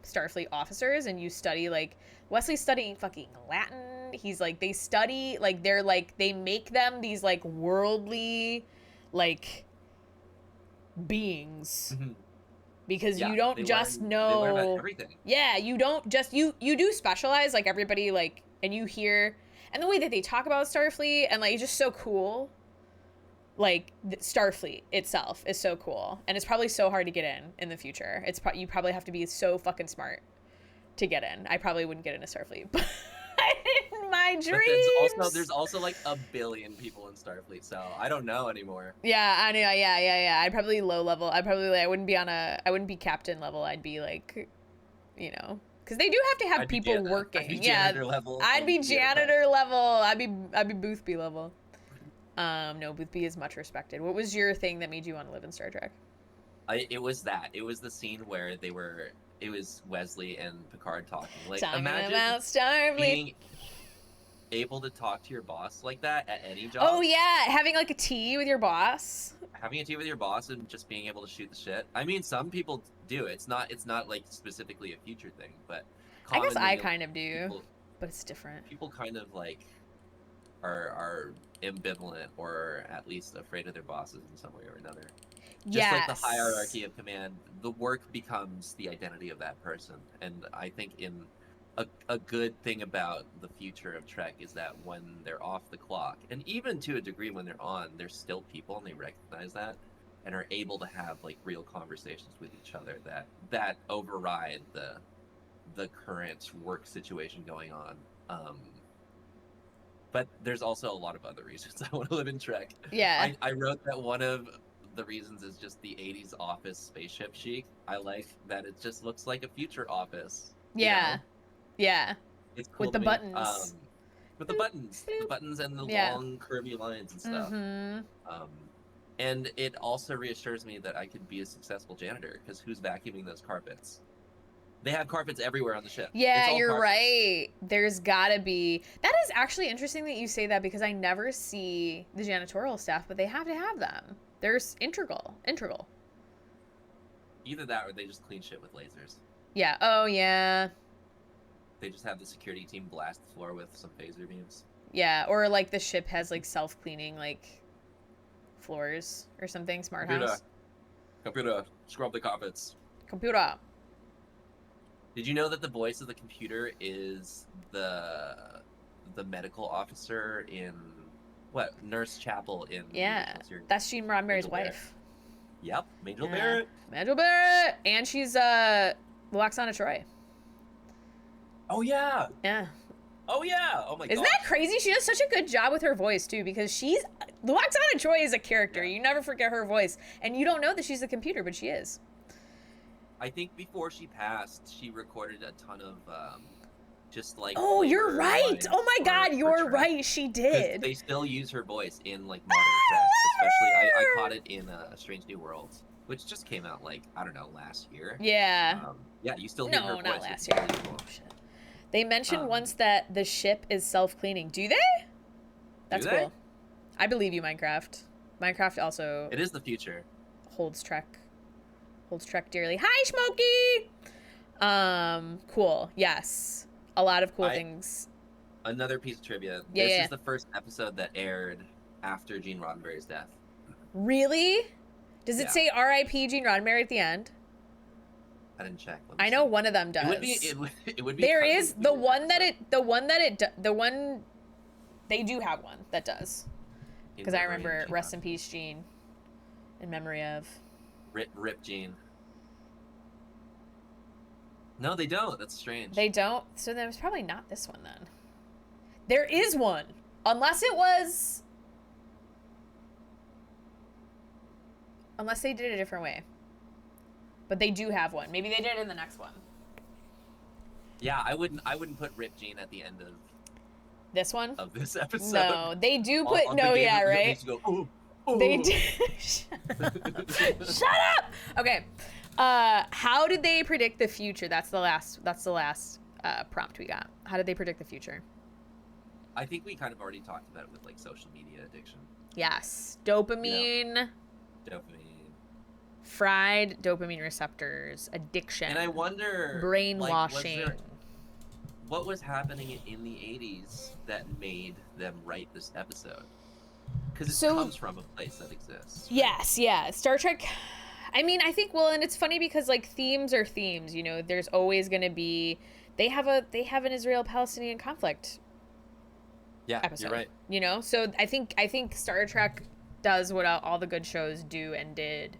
Starfleet officers, and you study like Wesley's studying fucking Latin. He's like, they study like, they're like, they make them these like worldly like beings. Because you don't just know, they learn about everything. Yeah, you don't just, you do specialize, like everybody, like, and you hear, and the way that they talk about Starfleet, and like, it's just so cool. Like, Starfleet itself is so cool, and it's probably so hard to get in the future. You probably have to be so fucking smart to get in. I probably wouldn't get into Starfleet, but in my dreams. But there's also like a billion people in Starfleet, so I don't know anymore. Yeah, I know. Yeah. I'd probably low level. I wouldn't be captain level. I'd be like, you know, because they do have to have people working. I'd be janitor level. I'd be janitor level. I'd be Boothby level. No, Boothby is much respected. What was your thing that made you want to live in Star Trek? It was the scene where it was Wesley and Picard talking. Like, talking imagine about Starfleet. Being able to talk to your boss like that at any job. Oh yeah, having like a tea with your boss. Having a tea with your boss and just being able to shoot the shit. I mean, some people do. It's not like specifically a future thing, but I guess I kind of do, people, but it's different. People kind of like are ambivalent, or at least afraid of their bosses in some way or another. Just like the hierarchy of command, the work becomes the identity of that person. And I think a good thing about the future of Trek is that when they're off the clock, and even to a degree when they're on, they're still people, and they recognize that and are able to have like real conversations with each other that override the current work situation going on. But there's also a lot of other reasons I want to live in Trek. Yeah. I wrote that one of the reasons is just the 80s office spaceship chic. I like that it just looks like a future office. Yeah. You know? Yeah. It's cool with the buttons. With the buttons and the long curvy lines and stuff. And it also reassures me that I could be a successful janitor, because who's vacuuming those carpets? They have carpets everywhere on the ship. Yeah, you're right. There's gotta be. That is actually interesting that you say that, because I never see the janitorial staff, but they have to have them. They're integral. Either that, or they just clean shit with lasers. Yeah. Oh, yeah. They just have the security team blast the floor with some phaser beams. Yeah, or like the ship has like self-cleaning like floors or something. Smart house. Computer, scrub the carpets. Computer. Did you know that the voice of the computer is the medical officer in Nurse Chapel in the original series? That's Gene Roddenberry's wife. Yep, Majel Barrett. Majel Barrett, and she's Luoxana Troy. Oh yeah. Yeah. Oh yeah. Oh my god. Isn't that crazy? She does such a good job with her voice too, because Luoxana Troy is a character. Yeah. You never forget her voice, and you don't know that she's a computer, but she is. I think before she passed, she recorded a ton of just like. Oh, you're right. Oh my god, you're right. She did. They still use her voice in like modern Trek, especially. I caught it in Strange New Worlds, which just came out like, I don't know, last year. Yeah. Yeah, you still hear her voice. No, not last year. Really cool. Oh, shit. They mentioned once that the ship is self-cleaning. Do they? That's cool. I believe you, Minecraft. Minecraft also. It is the future. Holds Trek dearly. Hi, Smokey. Cool. Yes, a lot of cool things. Another piece of trivia. This is the first episode that aired after Gene Roddenberry's death. Really? Does it say R.I.P. Gene Roddenberry at the end? I didn't check. I know one of them does. It would be. There is the one they do have one that does. Because I remember rest in peace, Gene. In memory of. Rip Gene. No, they don't. That's strange. They don't. So then it was probably not this one then. There is one, unless they did it a different way. But they do have one. Maybe they did it in the next one. Yeah, I wouldn't put Rip Gene at the end of this one. Of this episode. No, they do put right. Go, ooh, ooh. They do. Shut up. Okay. How did they predict the future? That's the last prompt we got. How did they predict the future? I think we kind of already talked about it with like social media addiction. Yes. Dopamine. Dopamine. Fried dopamine receptors. Addiction. And I wonder, brainwashing. Like, what was happening in the 80s that made them write this episode? Because it comes from a place that exists. Right? Yes, yeah. Star Trek, I mean, I think, well, and it's funny because, like, themes are themes, you know, there's always going to be, they have an Israel-Palestinian conflict episode. You're right. You know, so I think Star Trek does what all the good shows do and did,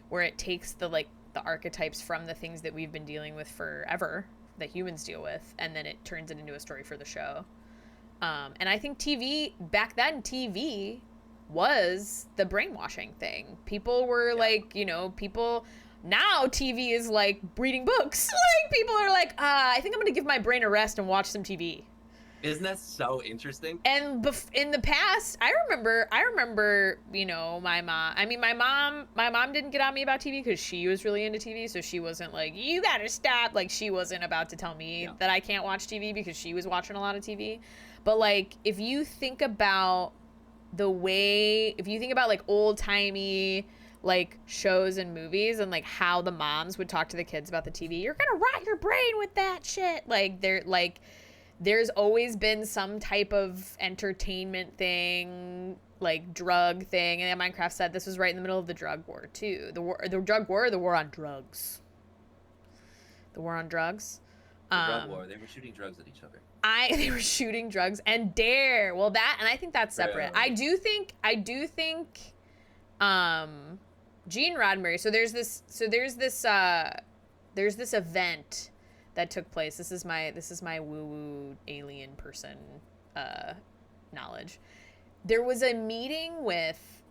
where it takes the archetypes from the things that we've been dealing with forever, that humans deal with, and then it turns it into a story for the show. And I think back then TV was the brainwashing thing. People were like, you know, now TV is like reading books. Like, people are like, I think I'm gonna give my brain a rest and watch some TV. Isn't that so interesting? And in the past, I remember, you know, my mom didn't get on me about TV because she was really into TV, so she wasn't like, you gotta stop. Like, she wasn't about to tell me that I can't watch TV because she was watching a lot of TV. But, like, if you think about like old-timey, like, shows and movies and, like, how the moms would talk to the kids about the TV, you're gonna rot your brain with that shit. Like, there's always been some type of entertainment thing, like drug thing. And Minecraft said this was right in the middle of the drug war, too. The drug war or the war on drugs? The war on drugs? The drug war. They were shooting drugs at each other. They were shooting drugs and Dare. Well, and I think that's separate. Really? I do think Gene Roddenberry, there's this event that took place. This is my woo-woo alien person knowledge. There was a meeting with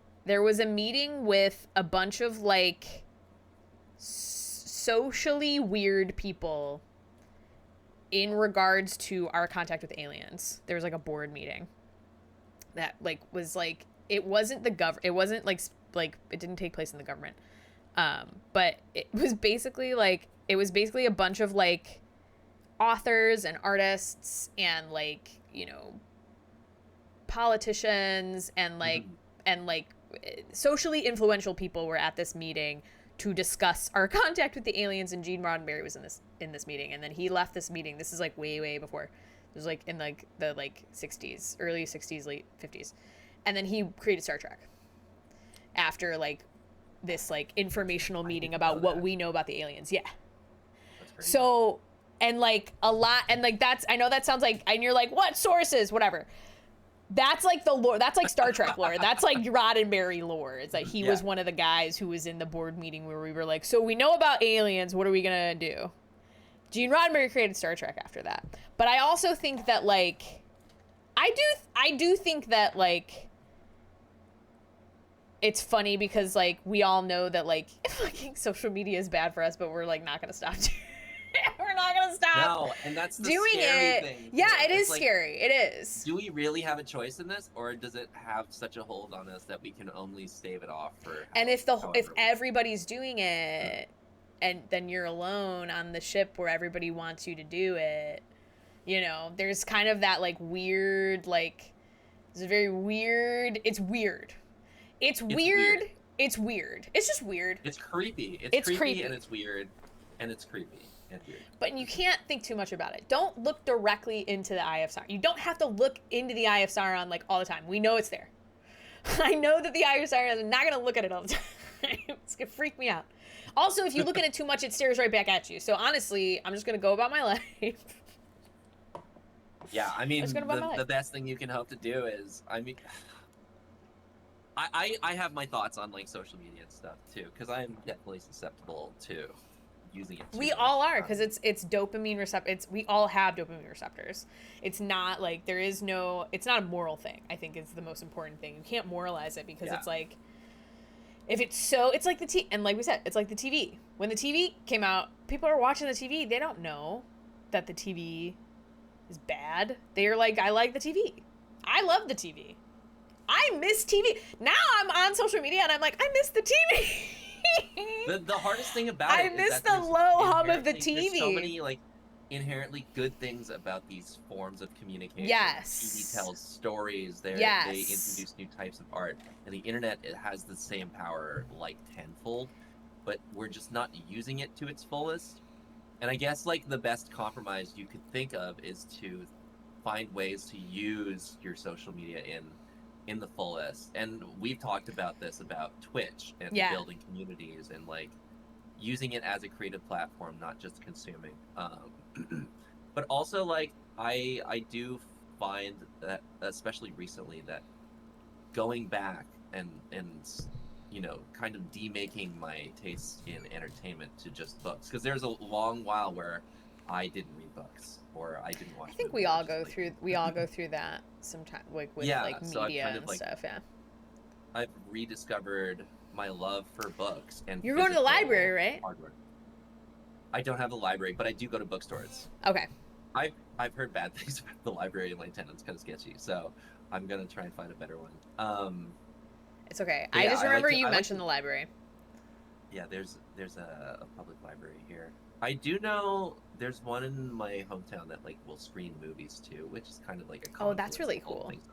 a bunch of like socially weird people in regards to our contact with aliens. There was like a board meeting that like was like, it wasn't it wasn't like it didn't take place in the government. But it was basically a bunch of like authors and artists and like, you know, politicians and like socially influential people were at this meeting to discuss our contact with the aliens, and Gene Roddenberry was in this meeting, and then he left this meeting. This is like way before. It was like in like the 60s, early 60s, late 50s. And then he created Star Trek after like this like informational meeting about what we know about the aliens. Yeah. So, and like a lot, and like I know that sounds like, and you're like, what sources, whatever. That's like the lore. That's like Star Trek lore. That's like Roddenberry lore. It's like he was one of the guys who was in the board meeting where we were like, so we know about aliens. What are we gonna do? Gene Roddenberry created Star Trek after that. But I also think that like, I do think that like, it's funny because like we all know that like fucking social media is bad for us, but we're like not gonna stop doing. We're not gonna stop. No, and that's the doing scary it. thing. Yeah, it is like, scary. It is. Do we really have a choice in this, or does it have such a hold on us that we can only stave it off for? And if everybody's doing it, and then you're alone on the ship where everybody wants you to do it, you know, there's kind of that like weird, like it's a very weird. It's weird. It's weird. It's weird. It's just weird. It's creepy. It's creepy and it's weird, and it's creepy. But you can't think too much about it. Don't look directly into the Eye of Sauron. You don't have to look into the Eye of Sauron like all the time. We know it's there. I know that the Eye of Sauron, I'm not going to look at it all the time. It's going to freak me out. Also, if you look at it too much, it stares right back at you. So honestly, I'm just going to go about my life. Yeah, I mean, the best thing you can hope to do is, I mean, I have my thoughts on like social media and stuff too, because I'm definitely susceptible to using it. We all are, because it's dopamine receptors. We all have dopamine receptors. It's not like it's not a moral thing. I think is the most important thing. You can't moralize it because it's like, if it's like and like we said, it's like the TV. When the TV came out, people are watching the TV. They don't know that the TV is bad. They're like, I like the TV. I love the TV. I miss TV. Now I'm on social media and I'm like, I miss the TV. The hardest thing about it I miss the low hum of the TV. There's so many like inherently good things about these forms of communication. Yes. TV tells stories. They Yes. introduce new types of art, and the internet, it has the same power like tenfold, but we're just not using it to its fullest. And I guess like the best compromise you could think of is to find ways to use your social media in the fullest. And we've talked about this about Twitch and Yeah. building communities and like using it as a creative platform, not just consuming. But also like I do find that, especially recently, that going back and you know, kind of demaking my taste in entertainment to just books, because there's a long while where I didn't read books or I didn't watch I think movies. we all go through that sometimes, like with like So I've media kind of and like stuff. Yeah. I've rediscovered my love for books and You're going to the physical library, right? hardware. I don't have a library, but I do go to bookstores. Okay. I've heard bad things about the library in Langton. It's kind of sketchy, so I'm gonna try and find a better one. It's okay. But I yeah, just I like remember to- you I like mentioned to- the library. Yeah, there's a public library here. I do know there's one in my hometown that like will screen movies too, which is kind of like a Oh, that's confluence really of all cool. things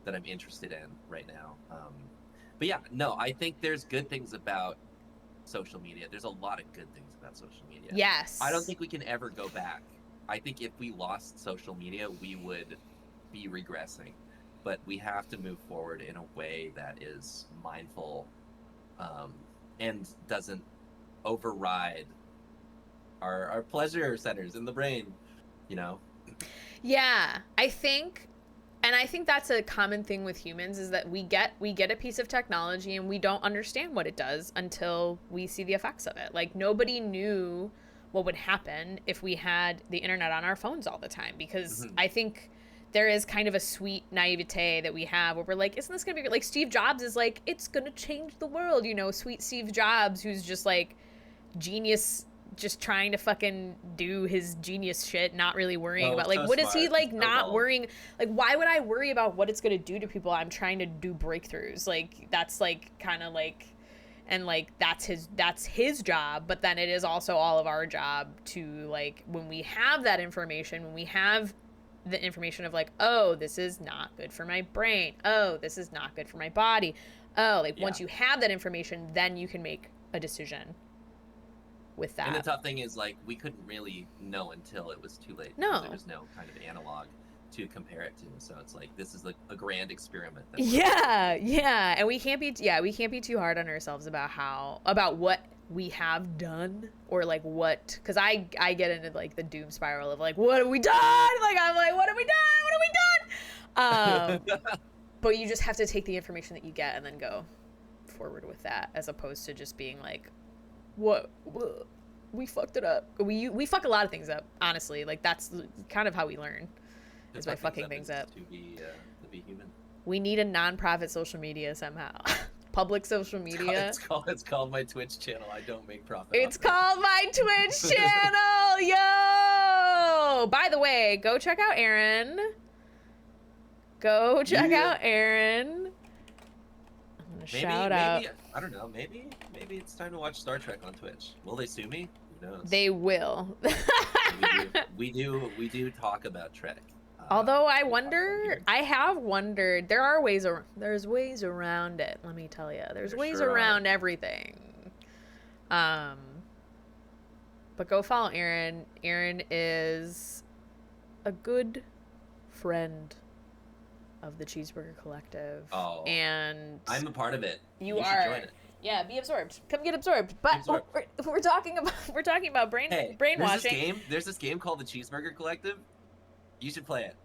that I'm interested in right now. But yeah, no, I think there's good things about social media. There's a lot of good things about social media. Yes. I don't think we can ever go back. I think if we lost social media, we would be regressing. But we have to move forward in a way that is mindful, and doesn't override our pleasure centers in the brain, you know? Yeah, I think that's a common thing with humans, is that we get a piece of technology and we don't understand what it does until we see the effects of it. Like nobody knew what would happen if we had the internet on our phones all the time, because I think there is kind of a sweet naivete that we have where we're like, isn't this gonna be like Steve Jobs is like, it's gonna change the world, you know, sweet Steve Jobs, who's just like genius, just trying to fucking do his genius shit, not really worrying about like, so what is he smart, like, so not bold. worrying, like, why would I worry about what it's gonna do to people? I'm trying to do breakthroughs. Like that's like kind of like, and like that's his job, but then it is also all of our job to like, when we have that information, when we have the information of like, oh, this is not good for my brain, oh, this is not good for my body, oh, like once you have that information, then you can make a decision with that. And the tough thing is like we couldn't really know until it was too late. No. There was no kind of analog to compare it to. So it's like this is like a grand experiment. Yeah, and we can't be too hard on ourselves about what we have done, or like what, because I get into like the doom spiral of like, what have we done? Like I'm like, what have we done? But you just have to take the information that you get and then go forward with that, as opposed to just being like, what we fucked it up. We fuck a lot of things up, honestly. Like that's kind of how we learn, is by fucking things up. To be human. We need a non-profit social media somehow. Public social media. It's called my Twitch channel. I don't make profit. It's called my Twitch channel, yo! By the way, go check out Aaron. Go check out Aaron. I'm gonna shout out. Maybe, I don't know. Maybe it's time to watch Star Trek on Twitch. Will they sue me? Who knows? They will. we do talk about Trek. Although I have wondered, there's ways around it, let me tell you. There's ways around everything. But go follow Aaron. Aaron is a good friend of the Cheeseburger Collective. Oh. And I'm a part of it. You are. Should join it. Yeah, be absorbed. Come get absorbed. But we're talking about brainwashing. There's this game called the Cheeseburger Collective. You should play it.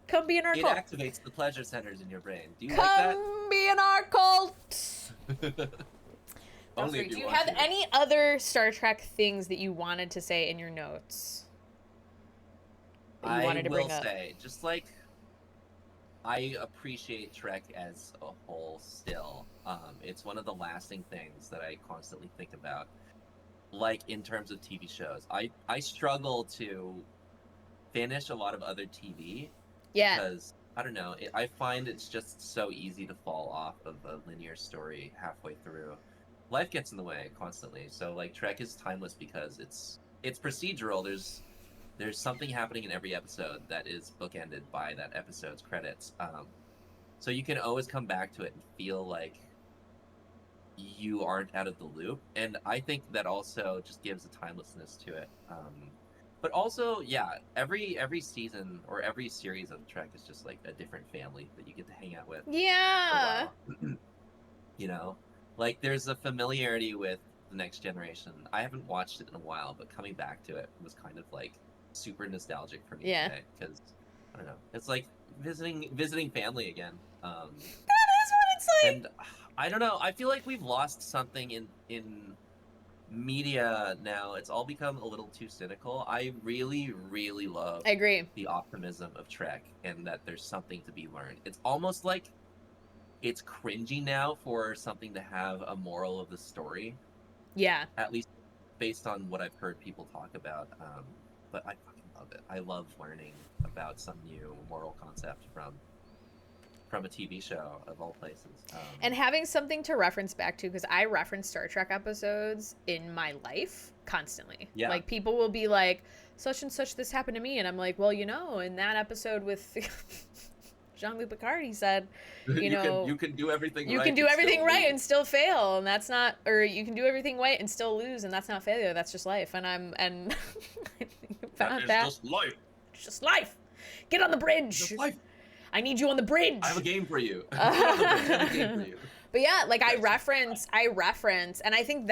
Come be in our cult. It activates the pleasure centers in your brain. Do you like that? Come be in our cult. Do you have any other Star Trek things that you wanted to say in your notes? That you wanted to bring up? I will say, just like, I appreciate Trek as a whole still. It's one of the lasting things that I constantly think about. Like, in terms of TV shows. I struggle to finish a lot of other TV. Yeah. Because, I don't know, I find it's just so easy to fall off of a linear story halfway through. Life gets in the way constantly. So, like, Trek is timeless because it's it's procedural. There's something happening in every episode that is bookended by that episode's credits. So you can always come back to it and feel like you aren't out of the loop, and I think that also just gives a timelessness to it. But also, yeah, every season or every series of Trek is just like a different family that you get to hang out with for a Yeah. while. You know, like there's a familiarity with the Next Generation. I haven't watched it in a while, but coming back to it was kind of like super nostalgic for me Yeah. today, because I don't know, it's like visiting family again. That is what it's like. And I don't know, I feel like we've lost something in media now. It's all become a little too cynical. I really, really love I agree. the optimism of Trek, and that there's something to be learned. It's almost like it's cringy now for something to have a moral of the story, Yeah. at least based on what I've heard people talk about. But I fucking love it. I love learning about some new moral concept from a TV show of all places. And having something to reference back to, because I reference Star Trek episodes in my life constantly. Yeah. Like, people will be like, such and such, this happened to me. And I'm like, well, you know, in that episode with Jean-Luc Picard, he said, you can do everything you right. can do everything right and still fail. And that's not, or you can do everything right and still lose. And that's not failure. That's just life. And I think about that. It's just life. It's just life. Get on the bridge. It's just life. I need you on the bridge. I have a game for you. I have a game for you. But yeah, like I reference, and I think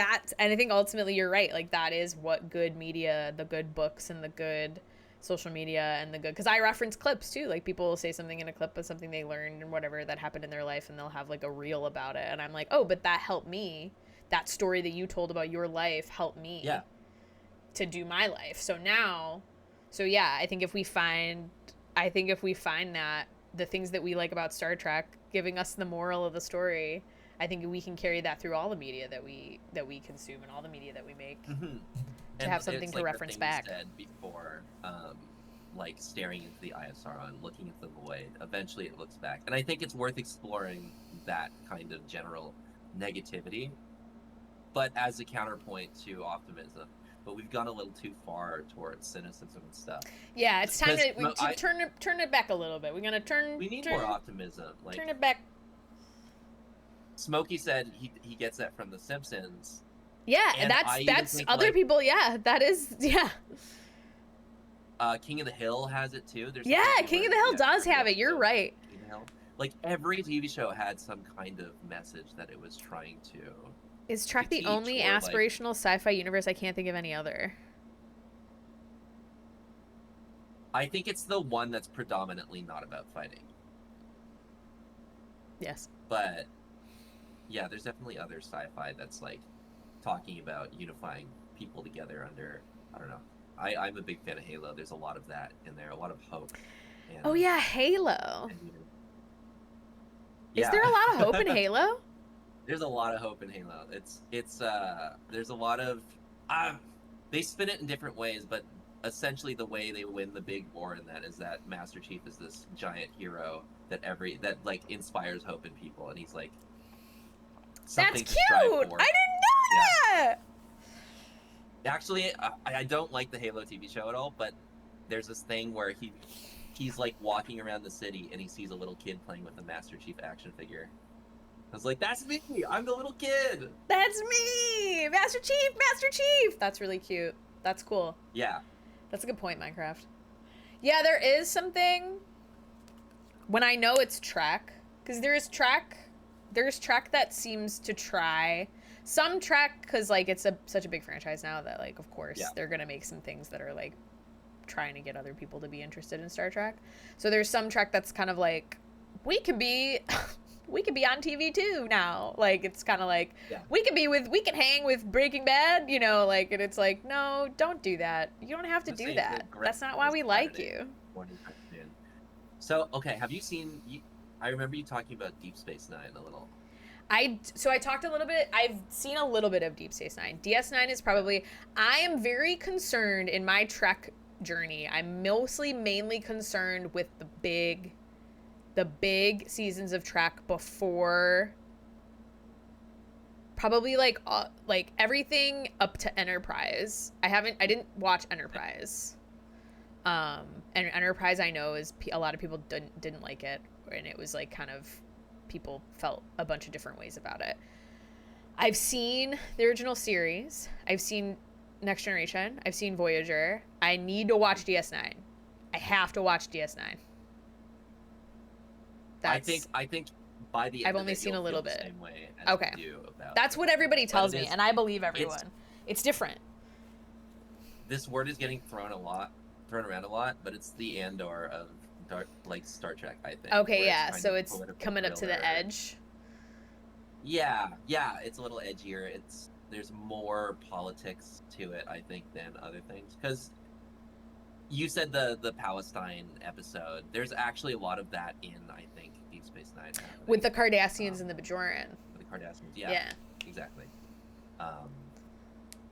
ultimately you're right. Like, that is what good media, the good books and the good social media and the good, because I reference clips too. Like, people will say something in a clip of something they learned and whatever that happened in their life, and they'll have like a reel about it. And I'm like, oh, but that helped me. That story that you told about your life helped me to do my life. So yeah, I think if we find that the things that we like about Star Trek giving us the moral of the story, I think we can carry that through all the media that we consume and all the media that we make, to have something to reference back. You said before, like staring into the eye of Sauron, looking at the void. Eventually, it looks back, and I think it's worth exploring that kind of general negativity, but as a counterpoint to optimism. But we've gone a little too far towards cynicism and stuff. Yeah, it's time to turn it back a little bit. We're gonna turn. We need more optimism. Like, turn it back. Smokey said he gets that from The Simpsons. Yeah, and that's other people. Yeah, that is King of the Hill has it too. There's King of the Hill does have it. You're right. King of the Hill. Like, every TV show had some kind of message that it was trying to. Is Trek the only aspirational sci-fi universe? I can't think of any other. I think it's the one that's predominantly not about fighting. Yes. But yeah, there's definitely other sci-fi that's like talking about unifying people together under, I don't know. I'm a big fan of Halo. There's a lot of that in there, a lot of hope. And, oh yeah, Halo. Yeah. Is there a lot of hope in Halo? There's a lot of hope in Halo. There's a lot of they spin it in different ways, but essentially the way they win the big war in that is that Master Chief is this giant hero that like inspires hope in people, and he's like something That's to strive cute. for. I didn't know that. Actually, I don't like the Halo TV show at all, but there's this thing where he's like walking around the city and he sees a little kid playing with a Master Chief action figure. I was like, that's me! I'm the little kid! That's me! Master Chief! Master Chief! That's really cute. That's cool. Yeah. That's a good point, Minecraft. Yeah, there is something when I know it's Trek, because there's Trek that seems to try some Trek, because like it's such a big franchise now that like of course they're gonna make some things that are like trying to get other people to be interested in Star Trek. So there's some Trek that's kind of like we could be on TV too now. Like, it's kind of like we can hang with Breaking Bad, you know, like, and it's like, no, don't do that. You don't have to do that. That's not why we like you. So, okay, have you seen? I remember you talking about Deep Space Nine a little. So I talked a little bit. I've seen a little bit of Deep Space Nine. DS9 is probably. I am very concerned in my Trek journey. I'm mainly concerned with the big seasons of Trek before probably like everything up to Enterprise. I didn't watch Enterprise. And Enterprise I know is a lot of people didn't like it, and it was like kind of people felt a bunch of different ways about it. I've seen the original series. I've seen Next Generation. I've seen Voyager. I need to watch DS9. I have to watch DS9. I think by the end I've only of it, seen you'll a little feel bit. the same way as Okay. you do about That's what everybody tells But it me, is- and I believe everyone. It's different. This word is getting thrown around a lot, but it's the Andor of Star Trek, I think. Okay, where yeah. kind So of it's political coming up to the thriller. edge. Yeah, it's a little edgier. There's more politics to it, I think, than other things. Because you said the Palestine episode. There's actually a lot of that in, I think, Deep Space Nine. Happening. With the Cardassians and the Bajoran. With the Cardassians, yeah. Yeah. Exactly.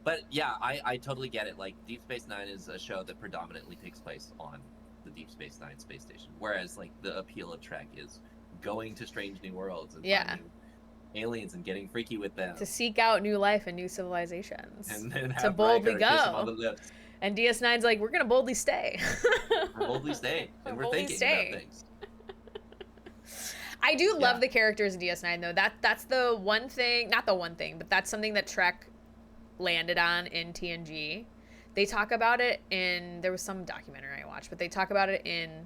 But yeah, I totally get it. Like, Deep Space Nine is a show that predominantly takes place on the Deep Space Nine space station, whereas like the appeal of Trek is going to strange new worlds and finding aliens and getting freaky with them, To seek out new life and new civilizations. and then to boldly Riker kiss him on go. the lips. And DS9's like, we're gonna boldly stay. We're boldly staying, and we're thinking about things. I do love the characters in DS9 though. That's the one thing, not the one thing, but that's something that Trek landed on in TNG. They talk about it in, there was some documentary I watched, but they talk about it in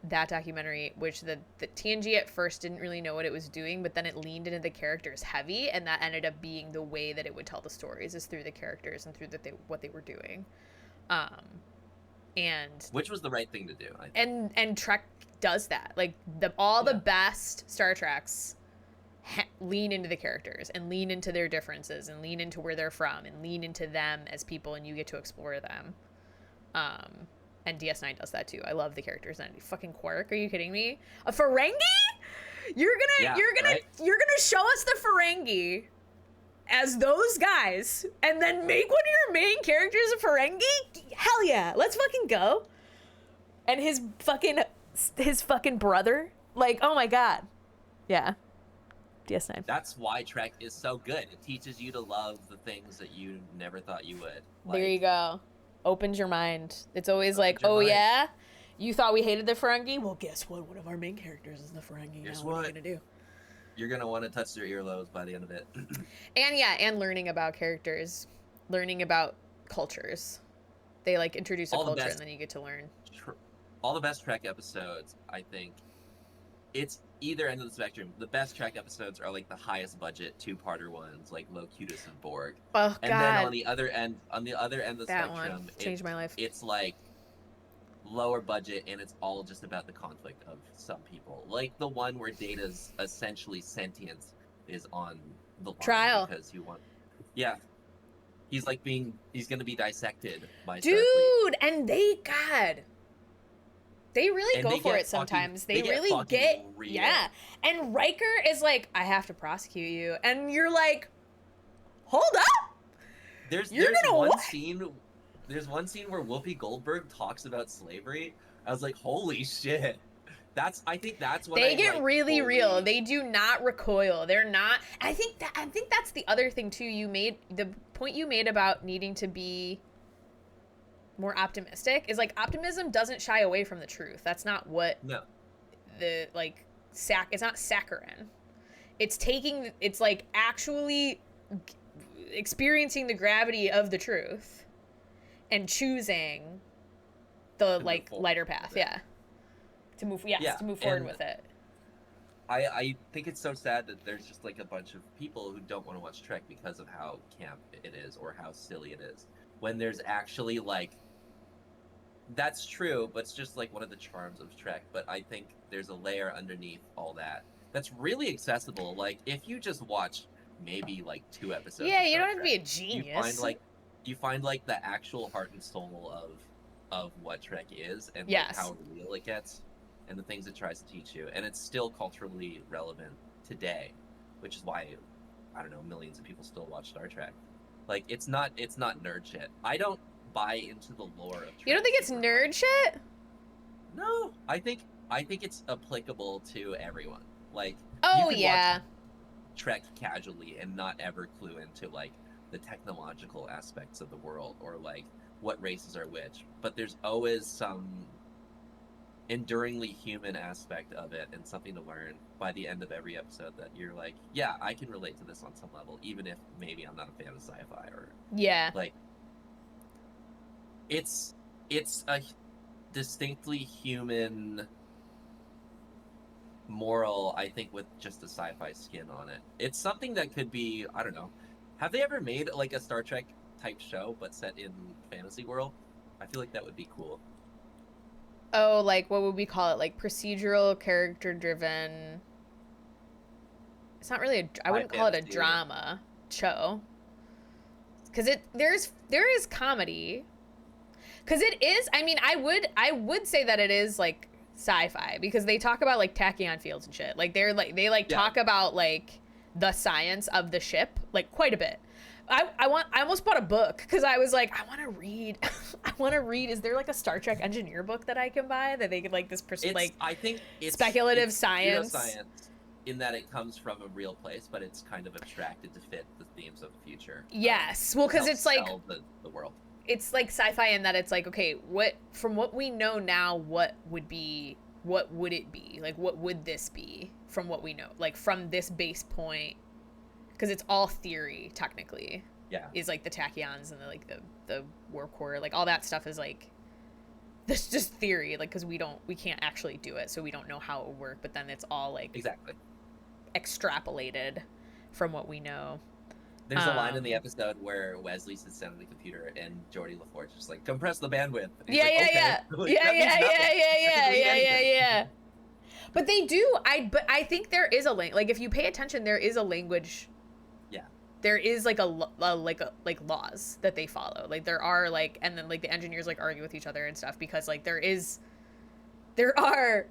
that documentary, which the TNG at first didn't really know what it was doing, but then it leaned into the characters heavy, and that ended up being the way that it would tell the stories, is through the characters and through what they were doing. And which was the right thing to do, I think. And Trek does that. Like the best Star Treks lean into the characters and lean into their differences and lean into where they're from and lean into them as people, and you get to explore them. And DS9 does that too. I love the characters. And fucking Quark, are you kidding me? A Ferengi? You're gonna show us the Ferengi as those guys and then make one of your main characters a Ferengi? Hell yeah. Let's fucking go. And his fucking brother? Like, oh my god. Yeah. DS9. That's why Trek is so good. It teaches you to love the things that you never thought you would. There you go. Opens your mind. It's always like, your mind. yeah? You thought we hated the Ferengi? Well, guess what? One of our main characters is the Ferengi. Guess now what are what? you gonna do? You're gonna want to touch their earlobes by the end of it. And learning about characters. Learning about cultures. They, like, introduce a culture and then you get to learn. All the best Trek episodes, I think, it's either end of the spectrum. The best Trek episodes are like the highest budget two-parter ones, like Locutus and Borg. Oh, and God. then on the other end of the that spectrum, one changed my life. It's like lower budget, and it's all just about the conflict of some people. Like the one where Data's essentially sentience is on the line trial because he's gonna be dissected by dude, Starfleet. and they really go for it sometimes. They really get real. Yeah. And Riker is like, I have to prosecute you. And you're like, hold up. There's one scene where Whoopi Goldberg talks about slavery. I was like, holy shit. I think that's when they get really real. They do not recoil. They're not. I think that's the other thing too. The point you made about needing to be more optimistic is like optimism doesn't shy away from the truth. That's not what it's not saccharine. It's like actually experiencing the gravity of the truth and choosing the lighter path. Yeah. To move forward with it. I think it's so sad that there's just like a bunch of people who don't want to watch Trek because of how camp it is or how silly it is. When there's actually that's true, but it's just like one of the charms of Trek. But I think there's a layer underneath all that that's really accessible. Like if you just watch maybe like 2 episodes. Yeah, you don't have Trek, to be a genius. You find the actual heart and soul of what Trek is and how real it gets and the things it tries to teach you. And it's still culturally relevant today, which is why I don't know, millions of people still watch Star Trek. Like it's not nerd shit. I don't buy into the lore of Trek. You don't think it's nerd shit? No, I think it's applicable to everyone. Like, oh yeah, Trek casually and not ever clue into like the technological aspects of the world or like what races are which. But there's always some enduringly human aspect of it and something to learn by the end of every episode that you're like, yeah, I can relate to this on some level, even if maybe I'm not a fan of sci-fi or like it's a distinctly human moral, I think, with just a sci-fi skin on it. It's something that could be, I don't know, have they ever made like a Star Trek type show but set in fantasy world? I feel like that would be cool. Oh, like what would we call it? Like procedural, character driven. It's not really I wouldn't call it a drama show. Cuz there is comedy. Cuz it is, I mean, I would say that it is like sci-fi because they talk about like tachyon fields and shit. Like they talk about like the science of the ship like quite a bit. I almost bought a book because I was like, I want to read. I want to read. Is there like a Star Trek engineer book that I can buy that they could like this person like? I think it's speculative science. In that it comes from a real place, but it's kind of abstracted to fit the themes of the future. Yes, well, because it's like the world. It's like sci-fi in that it's like, okay, from what we know now, what would it be? Like, what would this be from what we know? Like, from this base point, because it's all theory, technically. Yeah. Is, like, the tachyons and, the warp core. Like, all that stuff is, like, this just theory. Like, because we can't actually do it, so we don't know how it would work. But then it's all, like... Exactly. Extrapolated from what we know. There's a line in the episode where Wesley sits down at the computer and Geordi LaForge is just like, compress the bandwidth. Yeah. But they do. I think there is a link. Like if you pay attention, there is a language. Yeah. There is like like laws that they follow. Like there are like, and then like the engineers like argue with each other and stuff because like there are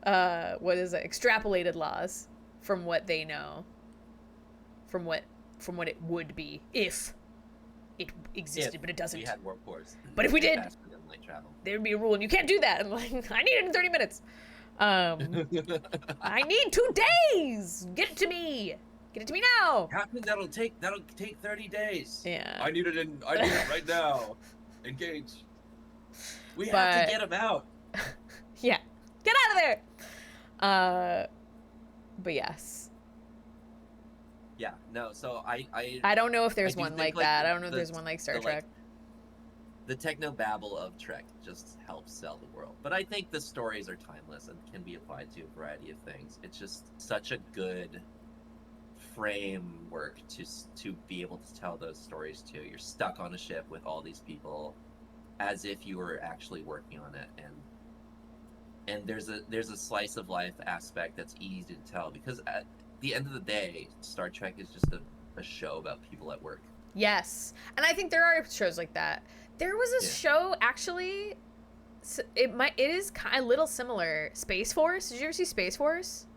extrapolated laws from what they know. From what it would be if it existed, but it doesn't. We had warp cores. But if we did, there would be a rule, and you can't do that. I'm like, I need it in 30 minutes. I need 2 days. Get it to me. Get it to me now. Captain, that'll take 30 days. Yeah. I need it right now. Engage. We have to get him out. Yeah. Get out of there. But yes. Yeah, no, so I don't know if there's one like that. I don't know if there's one like Star Trek. The techno-babble of Trek just helps sell the world. But I think the stories are timeless and can be applied to a variety of things. It's just such a good framework to be able to tell those stories to. You're stuck on a ship with all these people as if you were actually working on it, and there's a slice of life aspect that's easy to tell because at the end of the day, Star Trek is just a show about people at work. Yes, and I think there are shows like that. There was a show actually. It is kind of a little similar. Space Force. Did you ever see Space Force?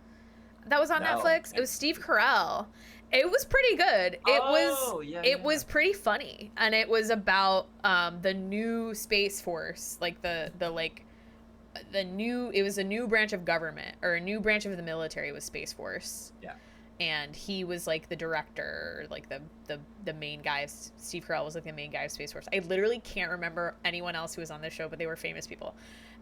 That was on Netflix. It was Steve Carell. It was pretty good. It was pretty funny, and it was about the new Space Force, like it was a new branch of government or a new branch of the military was Space Force. Yeah. And he was like the director, like the main guy. Steve Carell was like the main guy of Space Force. I literally can't remember anyone else who was on this show, but they were famous people.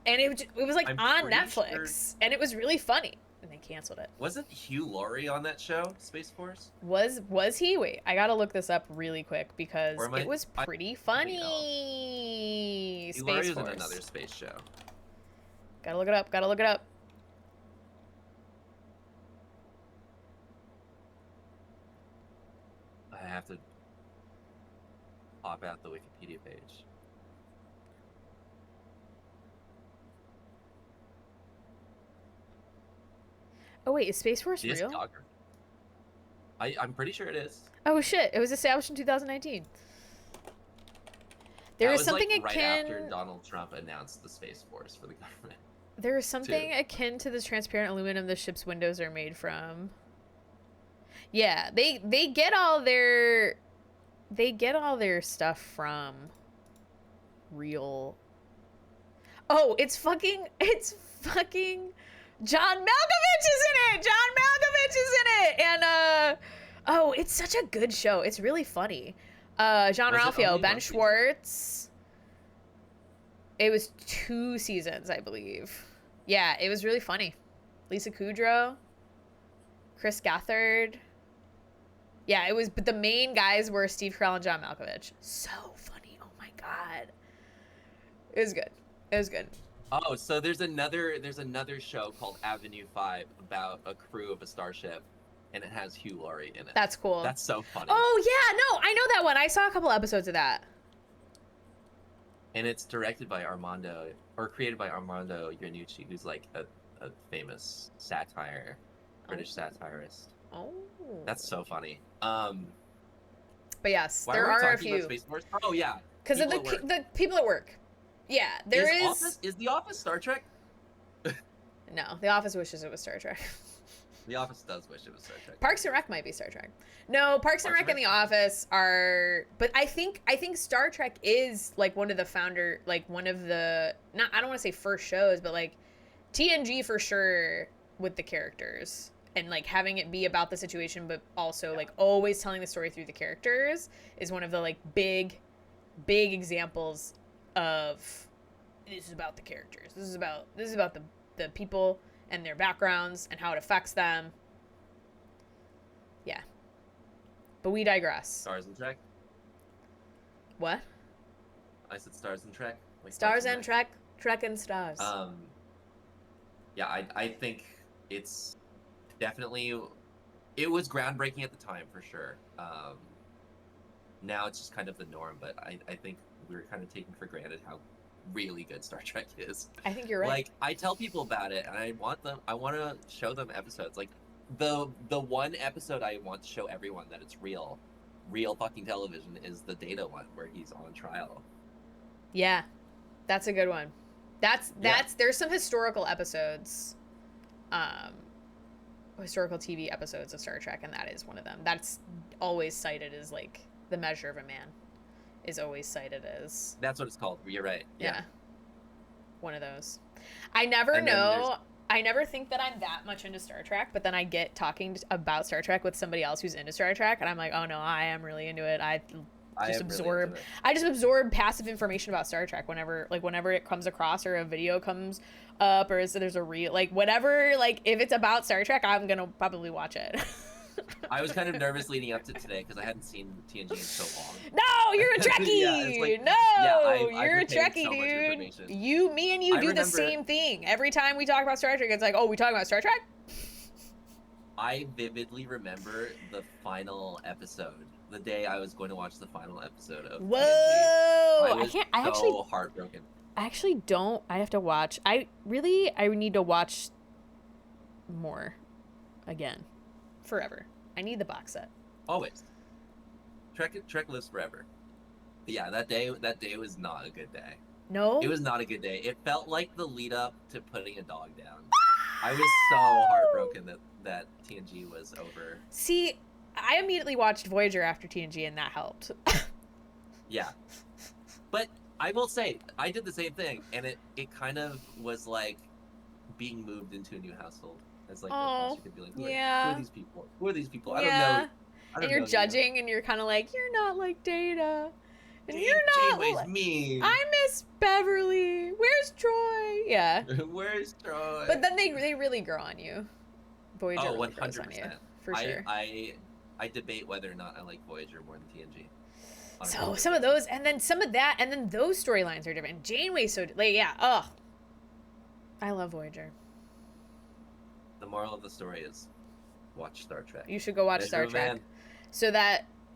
And it was like on Netflix, and it was really funny. And they canceled it. Wasn't Hugh Laurie on that show, Space Force? Was he? Wait, I gotta look this up really quick because it was pretty funny. Hugh Laurie was in another space show. Gotta look it up. I have to pop out the Wikipedia page. Oh wait, is Space Force real? I'm pretty sure it is. Oh shit, it was established in 2019. There was something like right after Donald Trump announced the Space Force for the government. There is something akin to the transparent aluminum the ship's windows are made from. Yeah, they get all their stuff from real. Oh, it's fucking John Malkovich is in it. John Malkovich is in it, and oh, it's such a good show. It's really funny. John Was it Ralphio, only Ben one season? Schwartz. It was 2 seasons, I believe. Yeah, it was really funny. Lisa Kudrow, Chris Gathard. Yeah, it was, but the main guys were Steve Carell and John Malkovich. So funny. Oh my god. It was good. It was good. Oh, so there's another show called Avenue 5 about a crew of a starship, and it has Hugh Laurie in it. That's cool. That's so funny. Oh yeah, no, I know that one. I saw a couple episodes of that. And it's directed by Armando, or created by Armando Iannucci, who's like a famous British satirist. Oh. That's so funny. But yes, Why there were we are a talking about few. Space Force? Oh yeah. Because of the people at work. Yeah, there is. Is The Office Star Trek? No, The Office wishes it was Star Trek. The Office does wish it was Star Trek. Parks and Rec might be Star Trek. No, Parks and Rec and The Office are, but I think Star Trek is like one of the one of the, not, I don't want to say first shows, but like TNG for sure with the characters and like having it be about the situation, but also like always telling the story through the characters is one of the like big examples of this is about the characters. This is about the people and their backgrounds and how it affects them. Yeah. But we digress. Stars and Trek? What? I said Stars and Trek. Like Stars and Trek, Trek and Stars. Yeah, I think it's definitely, it was groundbreaking at the time for sure. Now it's just kind of the norm, but I think we were kind of taking for granted how really good Star Trek is. I think you're right. Like, I tell people about it, and I want to show them episodes. Like, the one episode I want to show everyone that it's real fucking television is the Data one where he's on trial. Yeah, that's a good one. There's some historical episodes, historical TV episodes of Star Trek, and that is one of them. That's always cited as like the measure of a man. Is always cited as. That's what it's called. You're right. Yeah. One of those. I never know. I never think that I'm that much into Star Trek, but then I get talking about Star Trek with somebody else who's into Star Trek, and I'm like, oh no, I am really into it. I just absorb passive information about Star Trek whenever it comes across or a video comes up or there's a whatever, like if it's about Star Trek, I'm gonna probably watch it. I was kind of nervous leading up to today because I hadn't seen TNG in so long. No, you're a Trekkie. You're a Trekkie, so dude. Me and you do the same thing. Every time we talk about Star Trek, it's like, oh, we talking about Star Trek? I vividly remember the final episode, the day I was going to watch the final episode of TNG. I was so heartbroken. I actually don't. I have to watch. I need to watch more again. Forever. I need the box set. Always. Trek lives forever. But yeah, that day was not a good day. No? It was not a good day. It felt like the lead up to putting a dog down. I was so heartbroken that TNG was over. See, I immediately watched Voyager after TNG and that helped. Yeah. But I will say, I did the same thing, and it kind of was like being moved into a new household. It's like, you could be like, who are these people? Who are these people? I don't know. And you're judging, and you're kind of like, you're not like Data. And you're not Janeway's mean. I miss Beverly. Where's Troy? Yeah. Where's Troy? But then they really grow on you. Voyager really 100%. grows on you. For sure. I debate whether or not I like Voyager more than TNG. So some of those, and then some of that, and then those storylines are different. Janeway's so, I love Voyager. The moral of the story is watch Star Trek. You should go watch Star Trek.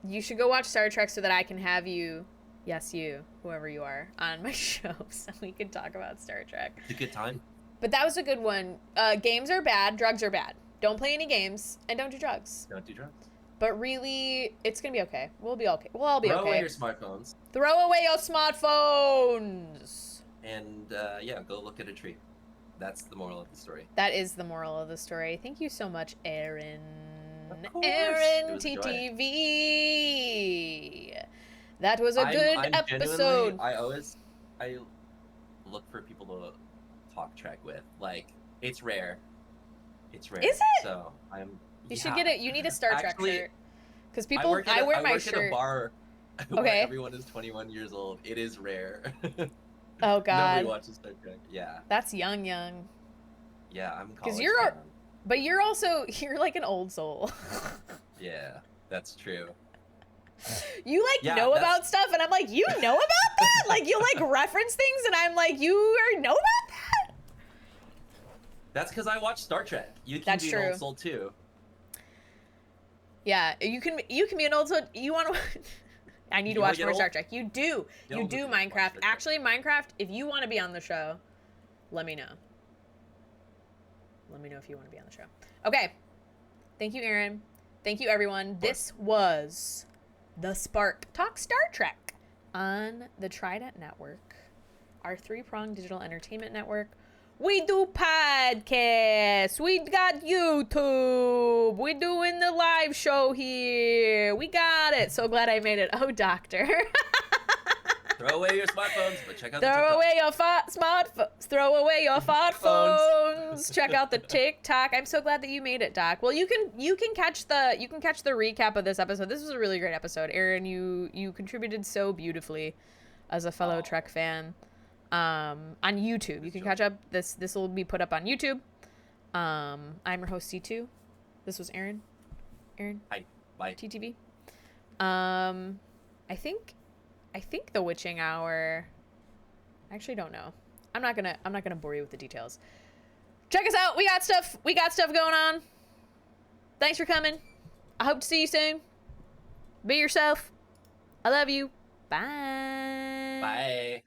You should go watch Star Trek so that I can have you, yes, you, whoever you are, on my show so we can talk about Star Trek. It's a good time. But that was a good one. Games are bad. Drugs are bad. Don't play any games and don't do drugs. Don't do drugs. But really, it's going to be okay. We'll be okay. We'll all be okay. Throw away your smartphones. Throw away your smartphones. And, go look at a tree. That's the moral of the story. That is the moral of the story. Thank you so much, Aaron. Aaron TTV. That was a good episode. I look for people to talk Trek with. Like, it's rare. It's rare. Is it? So I'm. You should get it. You need a Star Trek Actually, shirt. Because people, I wear my shirt. I work at a bar where Okay. everyone is 21 years old. It is rare. Oh God. Nobody watches Star Trek. Yeah. That's young. Yeah, I'm college. Because you're, but you're also like an old soul. Yeah, that's true. You know about stuff, and I'm like, you know about that? Like you reference things, and I'm like, you know about that? That's because I watch Star Trek. You can be an old soul too. Yeah, you can be an old soul. You want to? I need to watch more Star Trek. You do Minecraft. Actually, Minecraft. If you want to be on the show, let me know. Let me know if you want to be on the show. Okay. Thank you, Aaron. Thank you, everyone. This was The Spark. Talk Star Trek on the Trident Network, our three-pronged digital entertainment network. We do podcasts. We got YouTube. We doing the live show here. We got it. So glad I made it. Oh, doctor. Throw away your smartphones, but check out Throw away your smartphones. Throw away your phones. Check out the TikTok. I'm so glad that you made it, Doc. Well, you can catch the recap of this episode. This was a really great episode, Aaron. You contributed so beautifully as a fellow Trek fan. On YouTube, you can catch up. This will be put up on YouTube. I'm your host C2. This was Aaron. Hi. Bye. TTV. I think the witching hour. I actually don't know. I'm not gonna bore you with the details. Check us out. We got stuff going on. Thanks for coming. I hope to see you soon. Be yourself. I love you. Bye. Bye.